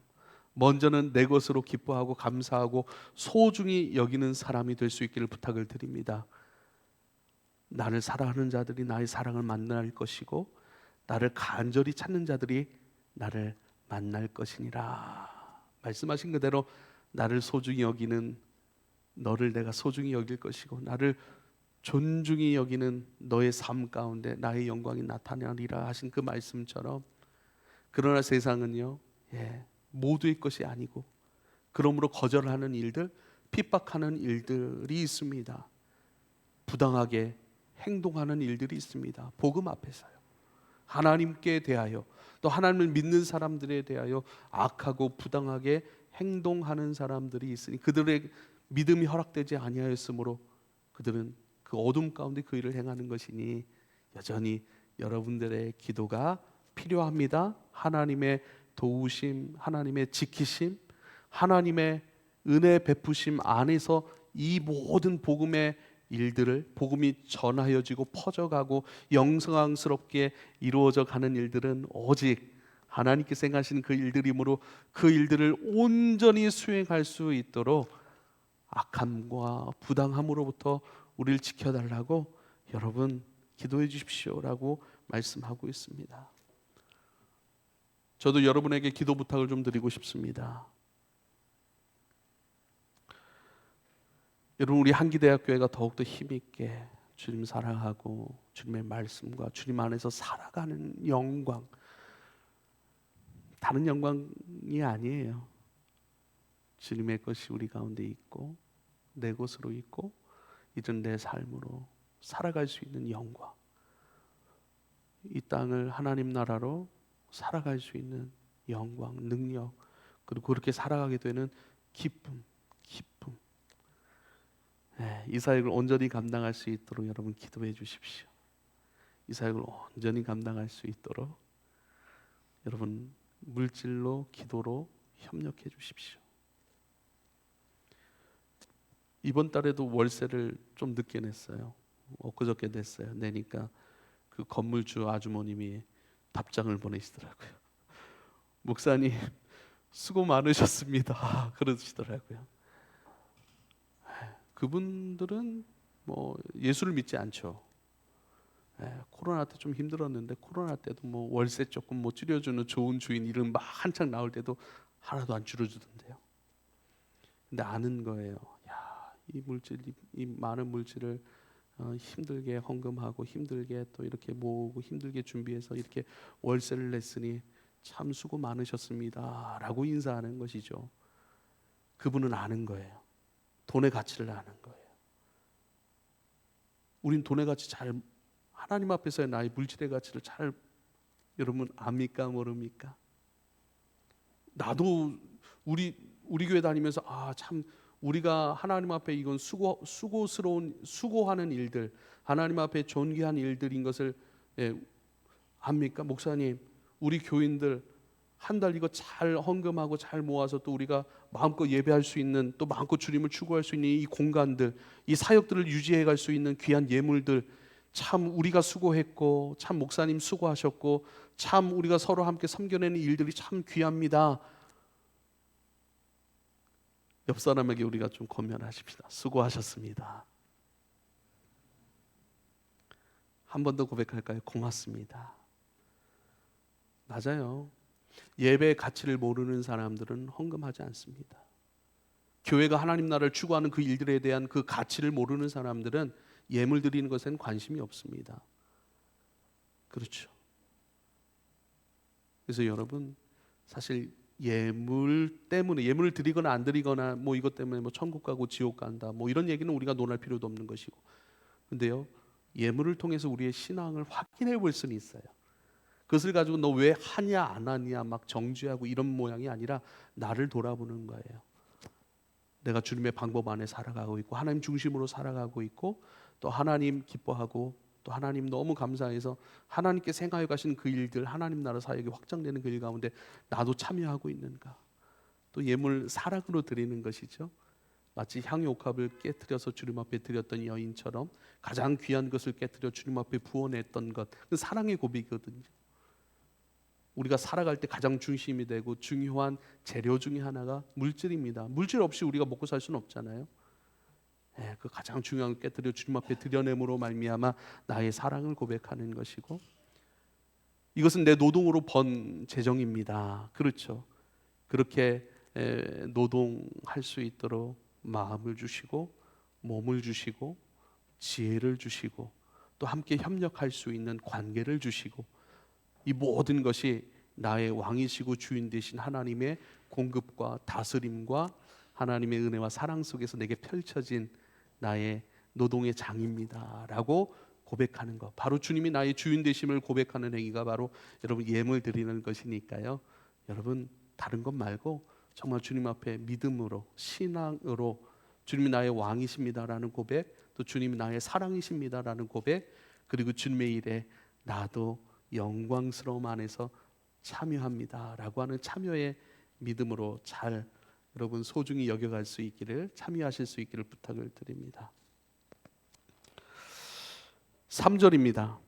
먼저는 내 것으로 기뻐하고 감사하고 소중히 여기는 사람이 될 수 있기를 부탁을 드립니다. 나를 사랑하는 자들이 나의 사랑을 만날 것이고 나를 간절히 찾는 자들이 나를 만날 것이니라. 말씀하신 그대로 나를 소중히 여기는 너를 내가 소중히 여길 것이고 나를 존중히 여기는 너의 삶 가운데 나의 영광이 나타나리라 하신 그 말씀처럼, 그러나 세상은요, 모두의 것이 아니고 그러므로 거절하는 일들, 핍박하는 일들이 있습니다. 부당하게 행동하는 일들이 있습니다. 복음 앞에서요. 하나님께 대하여, 또 하나님을 믿는 사람들에 대하여 악하고 부당하게 행동하는 사람들이 있으니 그들의 믿음이 허락되지 아니하였으므로 그들은 그 어둠 가운데 그 일을 행하는 것이니 여전히 여러분들의 기도가 필요합니다. 하나님의 도우심, 하나님의 지키심, 하나님의 은혜 베푸심 안에서 이 모든 복음의 일들을, 복음이 전하여지고 퍼져가고 영성스럽게 이루어져 가는 일들은 오직 하나님께서 행하신 그 일들이므로 그 일들을 온전히 수행할 수 있도록 악함과 부당함으로부터 우리를 지켜달라고 여러분 기도해 주십시오라고 말씀하고 있습니다. 저도 여러분에게 기도 부탁을 좀 드리고 싶습니다. 여러분, 우리 한기대학교회가 더욱더 힘있게 주님 사랑하고 주님의 말씀과 주님 안에서 살아가는 영광, 다른 영광이 아니에요. 주님의 것이 우리 가운데 있고 내 것으로 있고 이젠 내 삶으로 살아갈 수 있는 영광, 이 땅을 하나님 나라로 살아갈 수 있는 영광, 능력, 그리고 그렇게 살아가게 되는 기쁨. 이 사역을 온전히 감당할 수 있도록 여러분 기도해 주십시오. 이 사역을 온전히 감당할 수 있도록 여러분 물질로, 기도로 협력해 주십시오. 이번 달에도 월세를 좀 늦게 냈어요. 엊그저께 냈어요. 내니까 그 건물주 아주머님이 답장을 보내시더라고요. 목사님 수고 많으셨습니다 그러시더라고요. 그분들은 뭐 예수를 믿지 않죠. 코로나 때 좀 힘들었는데 코로나 때도 뭐 월세 조금 뭐 줄여주는 좋은 주인 이름 막 한창 나올 때도 하나도 안 줄여주던데요. 근데 아는 거예요. 야, 이 많은 물질을 힘들게 헌금하고 힘들게 또 이렇게 모으고 힘들게 준비해서 이렇게 월세를 냈으니 참 수고 많으셨습니다라고 인사하는 것이죠. 그분은 아는 거예요. 돈의 가치를 아는 거예요. 우린 돈의 가치 잘, 하나님 앞에서의 나의 물질의 가치를 잘 여러분 압니까 모릅니까? 나도 우리 교회 다니면서 참 우리가 하나님 앞에 이건 수고하는 일들, 하나님 앞에 존귀한 일들인 것을 압니까? 목사님, 우리 교인들 한 달 이거 잘 헌금하고 잘 모아서 또 우리가 마음껏 예배할 수 있는, 또 마음껏 주님을 추구할 수 있는 이 공간들, 이 사역들을 유지해 갈 수 있는 귀한 예물들, 참 우리가 수고했고 참 목사님 수고하셨고 참 우리가 서로 함께 섬겨내는 일들이 참 귀합니다. 옆 사람에게 우리가 좀 권면하십시다. 수고하셨습니다. 한 번 더 고백할까요? 고맙습니다. 맞아요. 예배의 가치를 모르는 사람들은 헌금하지 않습니다. 교회가 하나님 나라를 추구하는 그 일들에 대한 그 가치를 모르는 사람들은 예물 드리는 것에는 관심이 없습니다. 그렇죠. 그래서 여러분, 사실 예물 때문에, 예물을 드리거나 안 드리거나 뭐 이것 때문에 뭐 천국 가고 지옥 간다 뭐 이런 얘기는 우리가 논할 필요도 없는 것이고, 근데요, 예물을 통해서 우리의 신앙을 확인해 볼 수는 있어요. 그것을 가지고 너 왜 하냐 안 하냐 막 정죄하고 이런 모양이 아니라 나를 돌아보는 거예요. 내가 주님의 방법 안에 살아가고 있고 하나님 중심으로 살아가고 있고 또 하나님 기뻐하고 또 하나님 너무 감사해서 하나님께 생하여 가신 그 일들, 하나님 나라 사역이 확장되는 그 일 가운데 나도 참여하고 있는가. 또 예물 사랑으로 드리는 것이죠. 마치 향유옥합을 깨뜨려서 주님 앞에 드렸던 여인처럼 가장 귀한 것을 깨뜨려 주님 앞에 부어냈던 것, 그 사랑의 고백이거든요. 우리가 살아갈 때 가장 중심이 되고 중요한 재료 중에 하나가 물질입니다. 물질 없이 우리가 먹고 살 수는 없잖아요. 그 가장 중요한 걸 깨뜨려 주님 앞에 드려냄으로 말미암아 나의 사랑을 고백하는 것이고, 이것은 내 노동으로 번 재정입니다. 그렇죠. 그렇게 노동할 수 있도록 마음을 주시고 몸을 주시고 지혜를 주시고 또 함께 협력할 수 있는 관계를 주시고, 이 모든 것이 나의 왕이시고 주인 되신 하나님의 공급과 다스림과 하나님의 은혜와 사랑 속에서 내게 펼쳐진 나의 노동의 장입니다 라고 고백하는 것, 바로 주님이 나의 주인 되심을 고백하는 행위가 바로 여러분 예물 드리는 것이니까요. 여러분 다른 것 말고 정말 주님 앞에 믿음으로 신앙으로 주님이 나의 왕이십니다라는 고백, 또 주님이 나의 사랑이십니다라는 고백, 그리고 주님의 일에 나도 영광스러움 안에서 참여합니다라고 하는 참여의 믿음으로 잘 여러분 소중히 여겨갈 수 있기를, 참여하실 수 있기를 부탁을 드립니다. 3절입니다.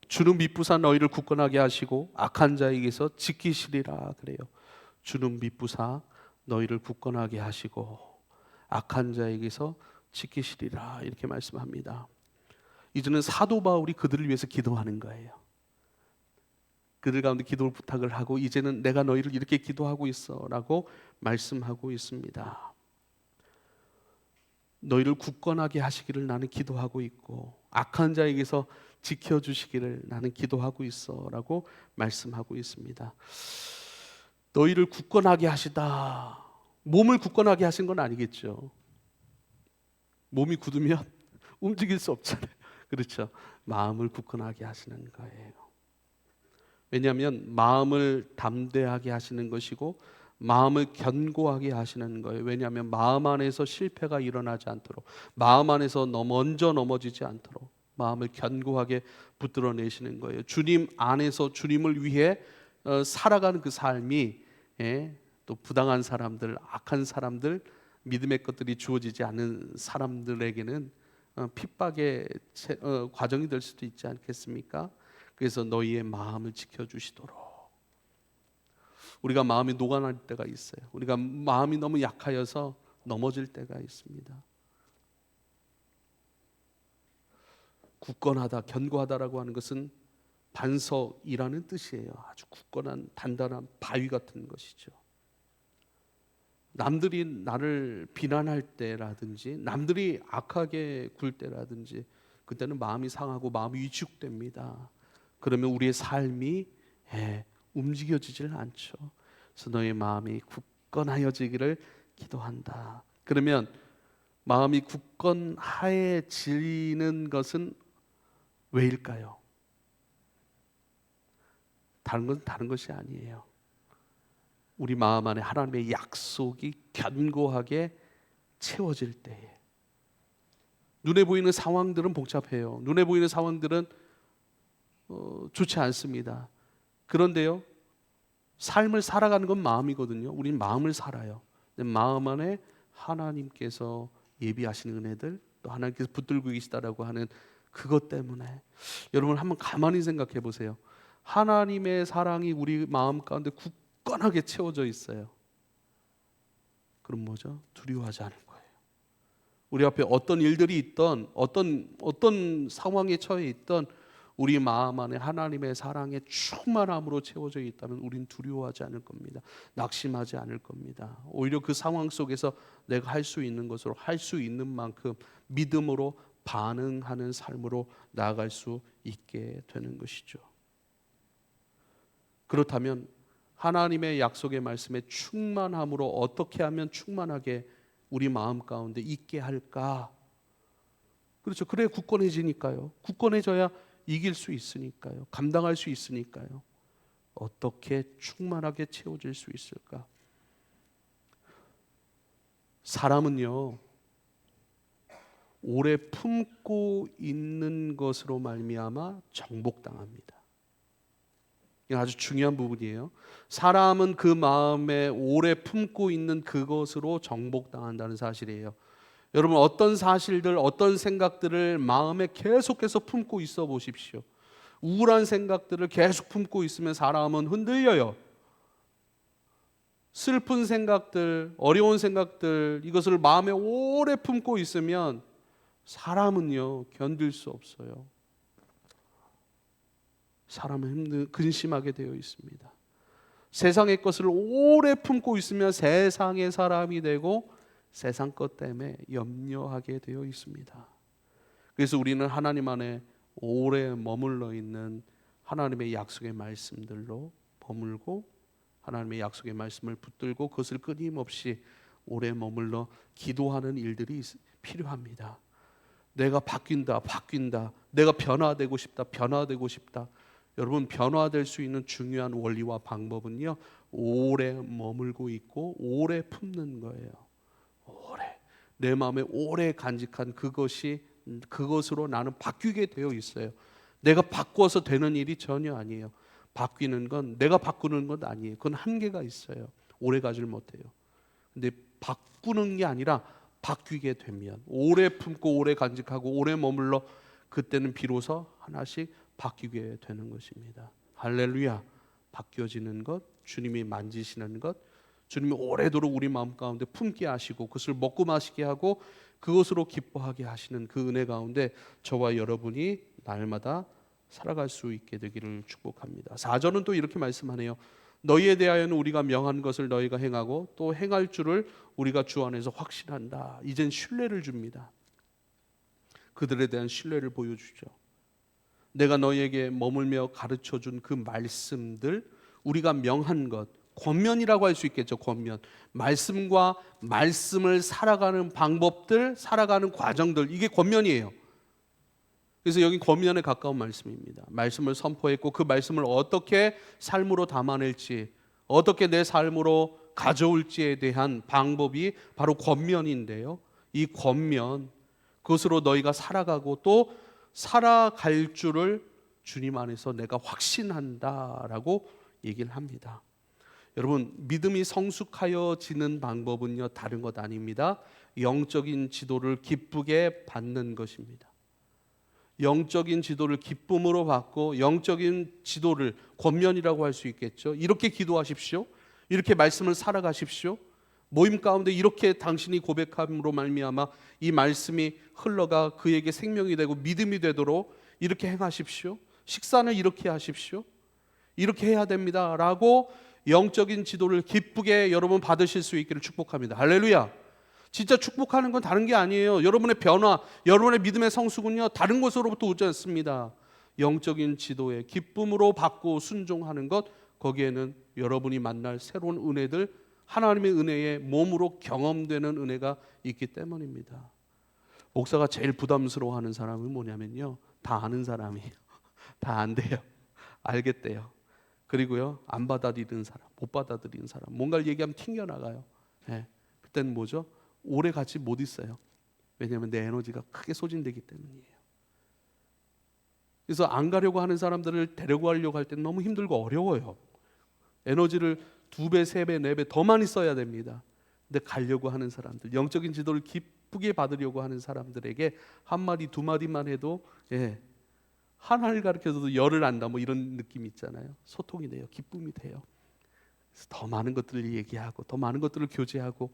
주는 미쁘사 너희를 굳건하게 하시고 악한 자에게서 지키시리라 그래요. 주는 미쁘사 너희를 굳건하게 하시고 악한 자에게서 지키시리라 이렇게 말씀합니다. 이제는 사도 바울이 그들을 위해서 기도하는 거예요. 그들 가운데 기도를 부탁을 하고 이제는 내가 너희를 이렇게 기도하고 있어 라고 말씀하고 있습니다. 너희를 굳건하게 하시기를 나는 기도하고 있고 악한 자에게서 지켜주시기를 나는 기도하고 있어 라고 말씀하고 있습니다. 너희를 굳건하게 하시다, 몸을 굳건하게 하신 건 아니겠죠. 몸이 굳으면 움직일 수 없잖아요. 그렇죠. 마음을 굳건하게 하시는 거예요. 왜냐하면 마음을 담대하게 하시는 것이고 마음을 견고하게 하시는 거예요. 왜냐하면 마음 안에서 실패가 일어나지 않도록, 마음 안에서 먼저 넘어지지 않도록 마음을 견고하게 붙들어내시는 거예요. 주님 안에서 주님을 위해 살아가는 그 삶이 또 부당한 사람들, 악한 사람들, 믿음의 것들이 주어지지 않는 사람들에게는 핍박의 과정이 될 수도 있지 않겠습니까? 그래서 너희의 마음을 지켜주시도록. 우리가 마음이 녹아날 때가 있어요. 우리가 마음이 너무 약하여서 넘어질 때가 있습니다. 굳건하다, 견고하다라고 하는 것은 반석이라는 뜻이에요. 아주 굳건한 단단한 바위 같은 것이죠. 남들이 나를 비난할 때라든지 남들이 악하게 굴 때라든지 그때는 마음이 상하고 마음이 위축됩니다. 그러면 우리의 삶이 움직여지질 않죠. 그래서 너의 마음이 굳건하여지기를 기도한다. 그러면 마음이 굳건하여지는 것은 왜일까요? 다른 것이 아니에요. 우리 마음 안에 하나님의 약속이 견고하게 채워질 때에. 눈에 보이는 상황들은 복잡해요. 눈에 보이는 상황들은 좋지 않습니다. 그런데요, 삶을 살아가는 건 마음이거든요. 우리는 마음을 살아요. 마음 안에 하나님께서 예비하시는 은혜들, 또 하나님께서 붙들고 계시다라고 하는 그것 때문에 여러분 한번 가만히 생각해 보세요. 하나님의 사랑이 우리 마음 가운데 굳건하게 채워져 있어요. 그럼 뭐죠? 두려워하지 않을 거예요. 우리 앞에 어떤 일들이 있던 어떤 상황에 처해 있던 우리 마음 안에 하나님의 사랑의 충만함으로 채워져 있다면 우린 두려워하지 않을 겁니다. 낙심하지 않을 겁니다. 오히려 그 상황 속에서 내가 할 수 있는 것으로 할 수 있는 만큼 믿음으로 반응하는 삶으로 나아갈 수 있게 되는 것이죠. 그렇다면 하나님의 약속의 말씀에 충만함으로 어떻게 하면 충만하게 우리 마음 가운데 있게 할까? 그렇죠. 그래 굳건해지니까요. 굳건해져야 이길 수 있으니까요. 감당할 수 있으니까요. 어떻게 충만하게 채워질 수 있을까? 사람은요, 오래 품고 있는 것으로 말미암아 정복당합니다. 이건 아주 중요한 부분이에요. 사람은 그 마음에 오래 품고 있는 그것으로 정복당한다는 사실이에요. 여러분 어떤 사실들, 어떤 생각들을 마음에 계속해서 품고 있어 보십시오. 우울한 생각들을 계속 품고 있으면 사람은 흔들려요. 슬픈 생각들, 어려운 생각들, 이것을 마음에 오래 품고 있으면 사람은요 견딜 수 없어요. 사람은 근심하게 되어 있습니다. 세상의 것을 오래 품고 있으면 세상의 사람이 되고 세상 것 때문에 염려하게 되어 있습니다. 그래서 우리는 하나님 안에 오래 머물러 있는 하나님의 약속의 말씀들로 머물고 하나님의 약속의 말씀을 붙들고 그것을 끊임없이 오래 머물러 기도하는 일들이 필요합니다. 내가 바뀐다. 내가 변화되고 싶다. 여러분, 변화될 수 있는 중요한 원리와 방법은요, 오래 머물고 있고 오래 품는 거예요. 오래 내 마음에 오래 간직한 그것으로 나는 바뀌게 되어 있어요. 내가 바꿔서 되는 일이 전혀 아니에요. 바뀌는 건 내가 바꾸는 건 아니에요. 그건 한계가 있어요. 오래 가질 못해요. 근데 바꾸는 게 아니라 바뀌게 되면 오래 품고 오래 간직하고 오래 머물러 그때는 비로소 하나씩 바뀌게 되는 것입니다. 할렐루야. 바뀌어지는 것, 주님이 만지시는 것, 주님이 오래도록 우리 마음 가운데 품게 하시고 그것을 먹고 마시게 하고 그것으로 기뻐하게 하시는 그 은혜 가운데 저와 여러분이 날마다 살아갈 수 있게 되기를 축복합니다. 4절은 또 이렇게 말씀하네요. 너희에 대하여는 우리가 명한 것을 너희가 행하고 또 행할 줄을 우리가 주 안에서 확신한다. 이젠 신뢰를 줍니다. 그들에 대한 신뢰를 보여주죠. 내가 너희에게 머물며 가르쳐준 그 말씀들, 우리가 명한 것, 권면이라고 할 수 있겠죠. 권면, 말씀과 말씀을 살아가는 방법들, 살아가는 과정들, 이게 권면이에요. 그래서 여기 권면에 가까운 말씀입니다. 말씀을 선포했고 그 말씀을 어떻게 삶으로 담아낼지, 어떻게 내 삶으로 가져올지에 대한 방법이 바로 권면인데요. 이 권면, 그것으로 너희가 살아가고 또 살아갈 줄을 주님 안에서 내가 확신한다라고 얘기를 합니다. 여러분, 믿음이 성숙하여지는 방법은요, 다른 것 아닙니다. 영적인 지도를 기쁘게 받는 것입니다. 영적인 지도를 기쁨으로 받고 영적인 지도를 권면이라고 할 수 있겠죠. 이렇게 기도하십시오. 이렇게 말씀을 살아가십시오. 모임 가운데 이렇게 당신이 고백함으로 말미암아 이 말씀이 흘러가 그에게 생명이 되고 믿음이 되도록 이렇게 행하십시오. 식사는 이렇게 하십시오. 이렇게 해야 됩니다 라고 영적인 지도를 기쁘게 여러분 받으실 수 있기를 축복합니다. 할렐루야. 진짜 축복하는 건 다른 게 아니에요. 여러분의 변화, 여러분의 믿음의 성숙은요, 다른 것으로부터 오지 않습니다. 영적인 지도에 기쁨으로 받고 순종하는 것, 거기에는 여러분이 만날 새로운 은혜들, 하나님의 은혜에 몸으로 경험되는 은혜가 있기 때문입니다. 목사가 제일 부담스러워하는 사람은 뭐냐면요, 다 아는 사람이에요. 다 안 돼요. 알겠대요. 그리고요, 안 받아들이는 사람, 못 받아들이는 사람, 뭔가를 얘기하면 튕겨나가요. 네. 그때는 뭐죠? 오래 같이 못 있어요. 왜냐하면 내 에너지가 크게 소진되기 때문이에요. 그래서 안 가려고 하는 사람들을 데리고 가려고 할 때는 너무 힘들고 어려워요. 에너지를 2배, 3배, 4배 더 많이 써야 됩니다. 근데 가려고 하는 사람들, 영적인 지도를 기쁘게 받으려고 하는 사람들에게 한마디, 2마디만 해도 하나를 가르쳐도 열을 안다, 뭐 이런 느낌 있잖아요. 소통이 돼요. 기쁨이 돼요. 그래서 더 많은 것들을 얘기하고 더 많은 것들을 교제하고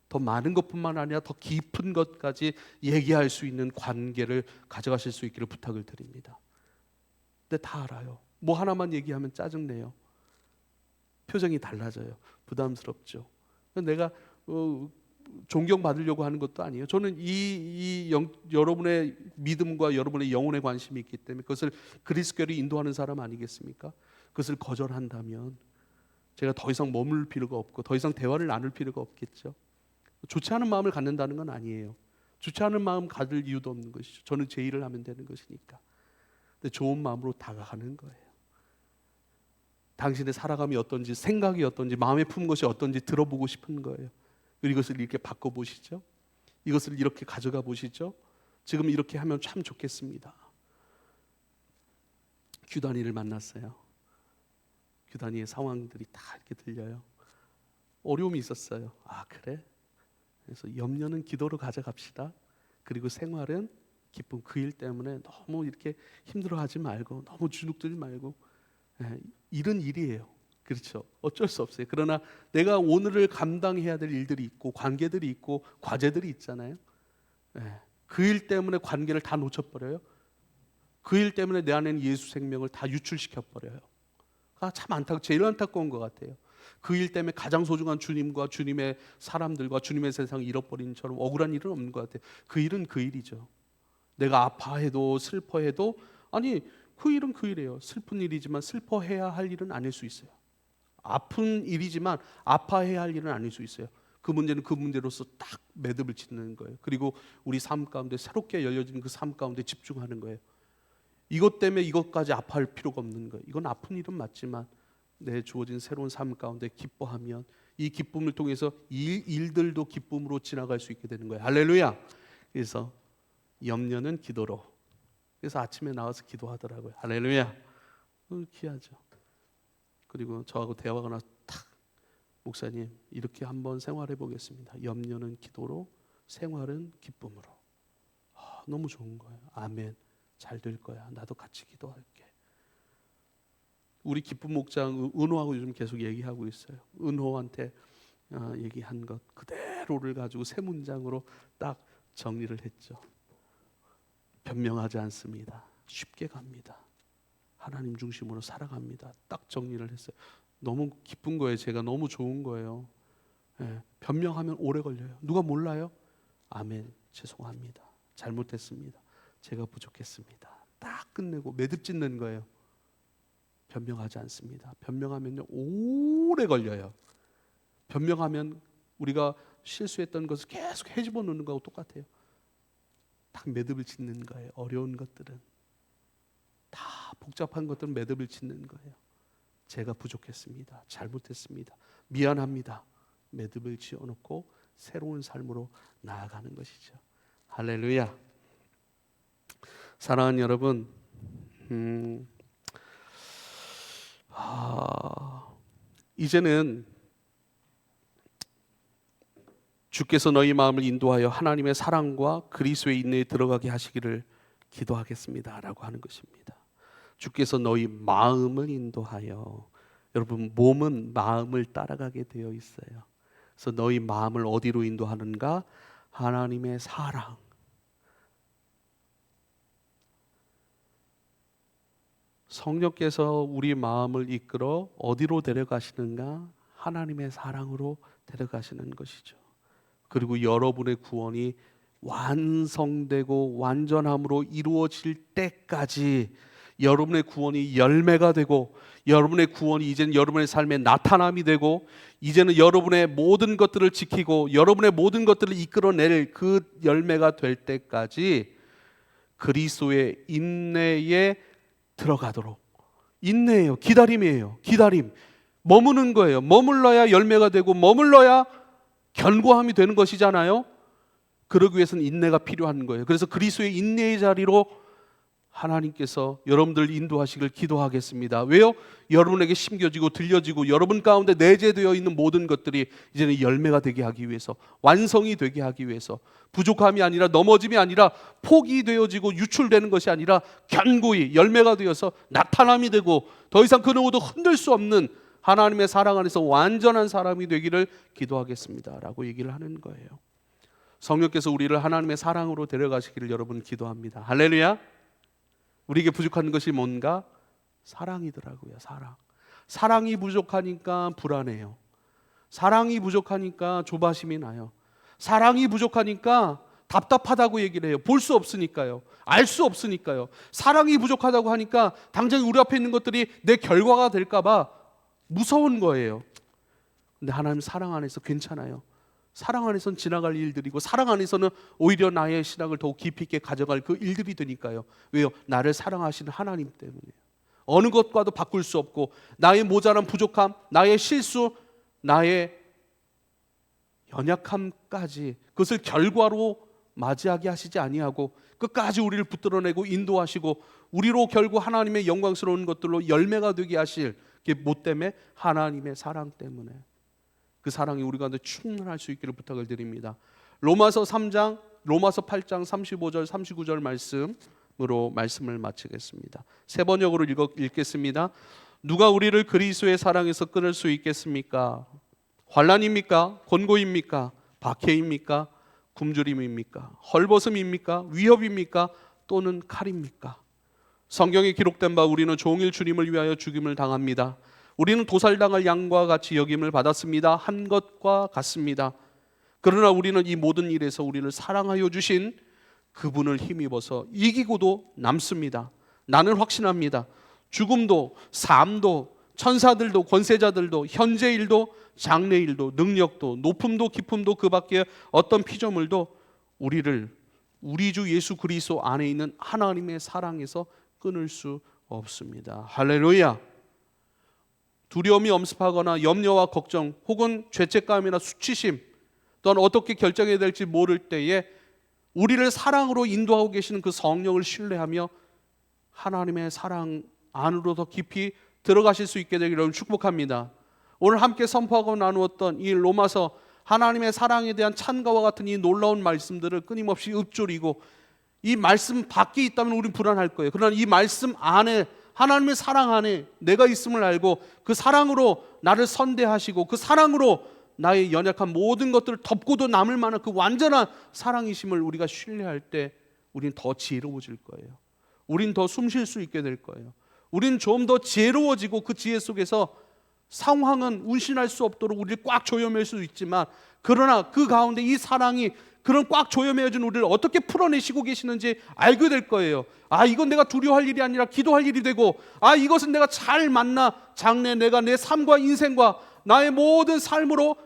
더 많은 것뿐만 아니라 더 깊은 것까지 얘기할 수 있는 관계를 가져가실 수 있기를 부탁을 드립니다. 근데 다 알아요. 뭐 하나만 얘기하면 짜증내요. 표정이 달라져요. 부담스럽죠. 내가 존경받으려고 하는 것도 아니에요. 저는 여러분의 믿음과 여러분의 영혼에 관심이 있기 때문에 그것을 그리스도로 인도하는 사람 아니겠습니까? 그것을 거절한다면 제가 더 이상 머물 필요가 없고 더 이상 대화를 나눌 필요가 없겠죠. 좋지 않은 마음을 갖는다는 건 아니에요. 좋지 않은 마음 가질 이유도 없는 것이죠. 저는 제 일을 하면 되는 것이니까. 근데 좋은 마음으로 다가가는 거예요. 당신의 살아감이 어떤지, 생각이 어떤지, 마음에 품 것이 어떤지 들어보고 싶은 거예요. 이것을 이렇게 바꿔보시죠. 이것을 이렇게 가져가 보시죠. 지금 이렇게 하면 참 좋겠습니다. 규단이를 만났어요. 규단이의 상황들이 다 이렇게 들려요. 어려움이 있었어요. 아, 그래? 그래서 염려는 기도로 가져갑시다. 그리고 생활은 기쁨. 그 일 때문에 너무 이렇게 힘들어하지 말고 너무 주눅들지 말고, 일은 일이에요. 그렇죠. 어쩔 수 없어요. 그러나 내가 오늘을 감당해야 될 일들이 있고 관계들이 있고 과제들이 있잖아요. 그 일 때문에 관계를 다 놓쳐버려요. 그 일 때문에 내 안에는 예수 생명을 다 유출시켜버려요. 참 제일 안타까운 것 같아요. 그 일 때문에 가장 소중한 주님과 주님의 사람들과 주님의 세상을 잃어버린 처럼 억울한 일은 없는 것 같아요. 그 일은 그 일이죠. 내가 아파해도 슬퍼해도, 아니 그 일은 그 일이에요. 슬픈 일이지만 슬퍼해야 할 일은 아닐 수 있어요. 아픈 일이지만 아파해야 할 일은 아닐 수 있어요. 그 문제는 그 문제로서 딱 매듭을 짓는 거예요. 그리고 우리 삶 가운데 새롭게 열려진 그 삶 가운데 집중하는 거예요. 이것 때문에 이것까지 아파할 필요가 없는 거예요. 이건 아픈 일은 맞지만 내 주어진 새로운 삶 가운데 기뻐하면 이 기쁨을 통해서 일들도 기쁨으로 지나갈 수 있게 되는 거예요. 할렐루야. 그래서 염려는 기도로. 그래서 아침에 나와서 기도하더라고요. 할렐루야. 귀하죠. 그리고 저하고 대화가 나서 탁, 목사님 이렇게 한번 생활해 보겠습니다. 염려는 기도로, 생활은 기쁨으로. 너무 좋은 거예요. 아멘. 잘 될 거야. 나도 같이 기도할게. 우리 기쁨 목장 은호하고 요즘 계속 얘기하고 있어요. 은호한테 얘기한 것 그대로를 가지고 세 문장으로 딱 정리를 했죠. 변명하지 않습니다. 쉽게 갑니다. 하나님 중심으로 살아갑니다. 딱 정리를 했어요. 너무 기쁜 거예요. 제가 너무 좋은 거예요. 변명하면 오래 걸려요. 누가 몰라요? 아멘. 죄송합니다. 잘못했습니다. 제가 부족했습니다. 딱 끝내고 매듭 짓는 거예요. 변명하지 않습니다. 변명하면요 오래 걸려요. 변명하면 우리가 실수했던 것을 계속 헤집어 놓는 거하고 똑같아요. 딱 매듭을 짓는 거예요. 어려운 것들은 다 복잡한 것들은 매듭을 짓는 거예요. 제가 부족했습니다. 잘못했습니다. 미안합니다. 매듭을 지어놓고 새로운 삶으로 나아가는 것이죠. 할렐루야. 사랑하는 여러분, 이제는 주께서 너희 마음을 인도하여 하나님의 사랑과 그리스도의 인내에 들어가게 하시기를 기도하겠습니다 라고 하는 것입니다. 주께서 너희 마음을 인도하여, 여러분 몸은 마음을 따라가게 되어 있어요. 그래서 너희 마음을 어디로 인도하는가? 하나님의 사랑. 성령께서 우리 마음을 이끌어 어디로 데려가시는가? 하나님의 사랑으로 데려가시는 것이죠. 그리고 여러분의 구원이 완성되고 완전함으로 이루어질 때까지 여러분의 구원이 열매가 되고, 여러분의 구원이 이제는 여러분의 삶의 나타남이 되고, 이제는 여러분의 모든 것들을 지키고 여러분의 모든 것들을 이끌어낼 그 열매가 될 때까지 그리스도의 인내에 들어가도록. 인내예요. 기다림이에요. 기다림. 머무는 거예요. 머물러야 열매가 되고 머물러야 견고함이 되는 것이잖아요. 그러기 위해서는 인내가 필요한 거예요. 그래서 그리스도의 인내의 자리로 하나님께서 여러분들 인도하시길 기도하겠습니다. 왜요? 여러분에게 심겨지고 들려지고 여러분 가운데 내재되어 있는 모든 것들이 이제는 열매가 되게 하기 위해서, 완성이 되게 하기 위해서, 부족함이 아니라 넘어짐이 아니라 포기되어지고 유출되는 것이 아니라 견고히 열매가 되어서 나타남이 되고 더 이상 그 누구도 흔들 수 없는 하나님의 사랑 안에서 완전한 사람이 되기를 기도하겠습니다 라고 얘기를 하는 거예요. 성령께서 우리를 하나님의 사랑으로 데려가시기를 여러분 기도합니다. 할렐루야. 우리에게 부족한 것이 뭔가? 사랑이더라고요. 사랑이 부족하니까 불안해요. 사랑이 부족하니까 조바심이 나요. 사랑이 부족하니까 답답하다고 얘기를 해요. 볼 수 없으니까요. 알 수 없으니까요. 사랑이 부족하다고 하니까 당장 우리 앞에 있는 것들이 내 결과가 될까 봐 무서운 거예요. 근데 하나님 사랑 안에서 괜찮아요. 사랑 안에서는 지나갈 일들이고 사랑 안에서는 오히려 나의 신앙을 더욱 깊이 있게 가져갈 그 일들이 되니까요. 왜요? 나를 사랑하시는 하나님 때문이에요. 어느 것과도 바꿀 수 없고 나의 모자란 부족함, 나의 실수, 나의 연약함까지 그것을 결과로 맞이하게 하시지 아니하고 끝까지 우리를 붙들어내고 인도하시고 우리로 결국 하나님의 영광스러운 것들로 열매가 되게 하실 그게 뭐 때문에? 하나님의 사랑 때문에. 그 사랑이 우리 가운데 충만할 수 있기를 부탁을 드립니다. 로마서 8장 35절 39절 말씀으로 말씀을 마치겠습니다. 세 번역으로 읽겠습니다. 누가 우리를 그리스도의 사랑에서 끊을 수 있겠습니까? 환난입니까? 곤고입니까? 박해입니까? 굶주림입니까? 헐벗음입니까? 위협입니까? 또는 칼입니까? 성경에 기록된 바 우리는 종일 주님을 위하여 죽임을 당합니다. 우리는 도살당할 양과 같이 여김을 받았습니다. 한 것과 같습니다. 그러나 우리는 이 모든 일에서 우리를 사랑하여 주신 그분을 힘입어서 이기고도 남습니다. 나는 확신합니다. 죽음도 삶도 천사들도 권세자들도 현재일도 장래일도 능력도 높음도 깊음도 그 밖에 어떤 피조물도 우리를 우리 주 예수 그리스도 안에 있는 하나님의 사랑에서 끊을 수 없습니다. 할렐루야. 두려움이 엄습하거나 염려와 걱정 혹은 죄책감이나 수치심 또한 어떻게 결정해야 될지 모를 때에 우리를 사랑으로 인도하고 계시는 그 성령을 신뢰하며 하나님의 사랑 안으로 더 깊이 들어가실 수 있게 되기를 축복합니다. 오늘 함께 선포하고 나누었던 이 로마서 하나님의 사랑에 대한 찬가와 같은 이 놀라운 말씀들을 끊임없이 읊조리고 이 말씀 밖에 있다면 우리는 불안할 거예요. 그러나 이 말씀 안에 하나님의 사랑 안에 내가 있음을 알고 그 사랑으로 나를 선대하시고 그 사랑으로 나의 연약한 모든 것들을 덮고도 남을 만한 그 완전한 사랑이심을 우리가 신뢰할 때 우린 더 지혜로워질 거예요. 우린 더 숨 쉴 수 있게 될 거예요. 우린 좀 더 지혜로워지고 그 지혜 속에서 상황은 운신할 수 없도록 우리를 꽉 조여맬 수 있지만 그러나 그 가운데 이 사랑이 그런 꽉 조여매어진 우리를 어떻게 풀어내시고 계시는지 알게 될 거예요. 이건 내가 두려워할 일이 아니라 기도할 일이 되고 이것은 내가 잘 만나 장래 내가 내 삶과 인생과 나의 모든 삶으로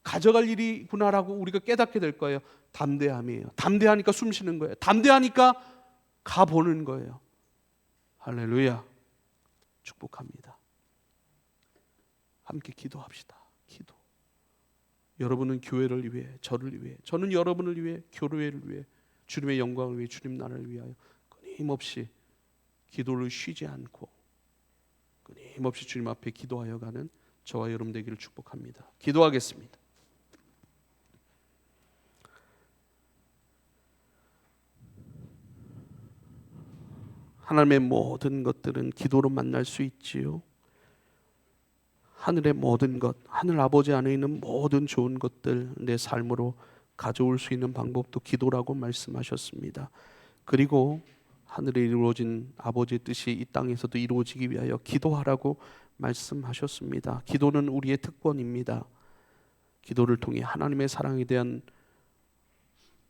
가져갈 일이구나라고 우리가 깨닫게 될 거예요. 담대함이에요. 담대하니까 숨 쉬는 거예요. 담대하니까 가보는 거예요. 할렐루야. 축복합니다. 함께 기도합시다. 기도. 여러분은 교회를 위해, 저를 위해, 저는 여러분을 위해, 교회를 위해, 주님의 영광을 위해, 주님 나라를 위하여 끊임없이 기도를 쉬지 않고 끊임없이 주님 앞에 기도하여 가는 저와 여러분 되기를 축복합니다. 기도하겠습니다. 하나님의 모든 것들은 기도로 만날 수 있지요. 하늘의 모든 것, 하늘 아버지 안에 있는 모든 좋은 것들 내 삶으로 가져올 수 있는 방법도 기도라고 말씀하셨습니다. 그리고 하늘에 이루어진 아버지의 뜻이 이 땅에서도 이루어지기 위하여 기도하라고 말씀하셨습니다. 기도는 우리의 특권입니다. 기도를 통해 하나님의 사랑에 대한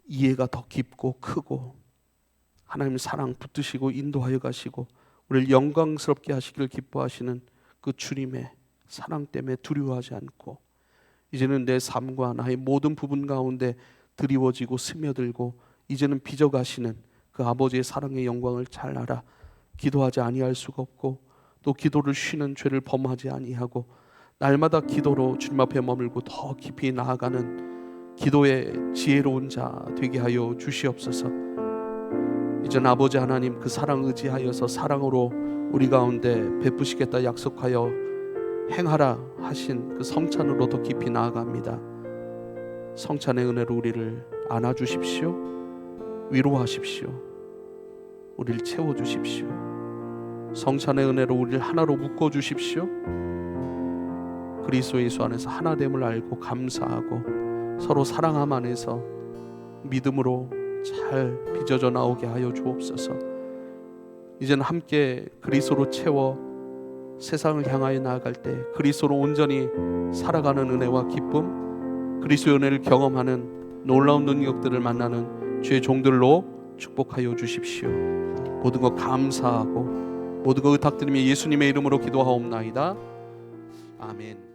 이해가 더 깊고 크고 하나님의 사랑 붙드시고 인도하여 가시고 우리를 영광스럽게 하시기를 기뻐하시는 그 주님의 사랑 때문에 두려워하지 않고 이제는 내 삶과 나의 모든 부분 가운데 드리워지고 스며들고 이제는 빚어가시는 그 아버지의 사랑의 영광을 잘 알아 기도하지 아니할 수가 없고 또 기도를 쉬는 죄를 범하지 아니하고 날마다 기도로 주님 앞에 머물고 더 깊이 나아가는 기도의 지혜로운 자 되게 하여 주시옵소서. 이제는 아버지 하나님 그 사랑 의지하여서 사랑으로 우리 가운데 베푸시겠다 약속하여 행하라 하신 그 성찬으로 더 깊이 나아갑니다. 성찬의 은혜로 우리를 안아주십시오. 위로하십시오. 우리를 채워주십시오. 성찬의 은혜로 우리를 하나로 묶어주십시오. 그리스도 예수 안에서 하나됨을 알고 감사하고 서로 사랑함 안에서 믿음으로 잘 빚어져 나오게 하여 주옵소서. 이제는 함께 그리스도로 채워 세상을 향하여 나아갈 때 그리스도로 온전히 살아가는 은혜와 기쁨, 그리스도의 은혜를 경험하는 놀라운 능력들을 만나는 주의 종들로 축복하여 주십시오. 모든 것 감사하고 모든 것 의탁드리며 예수님의 이름으로 기도하옵나이다. 아멘.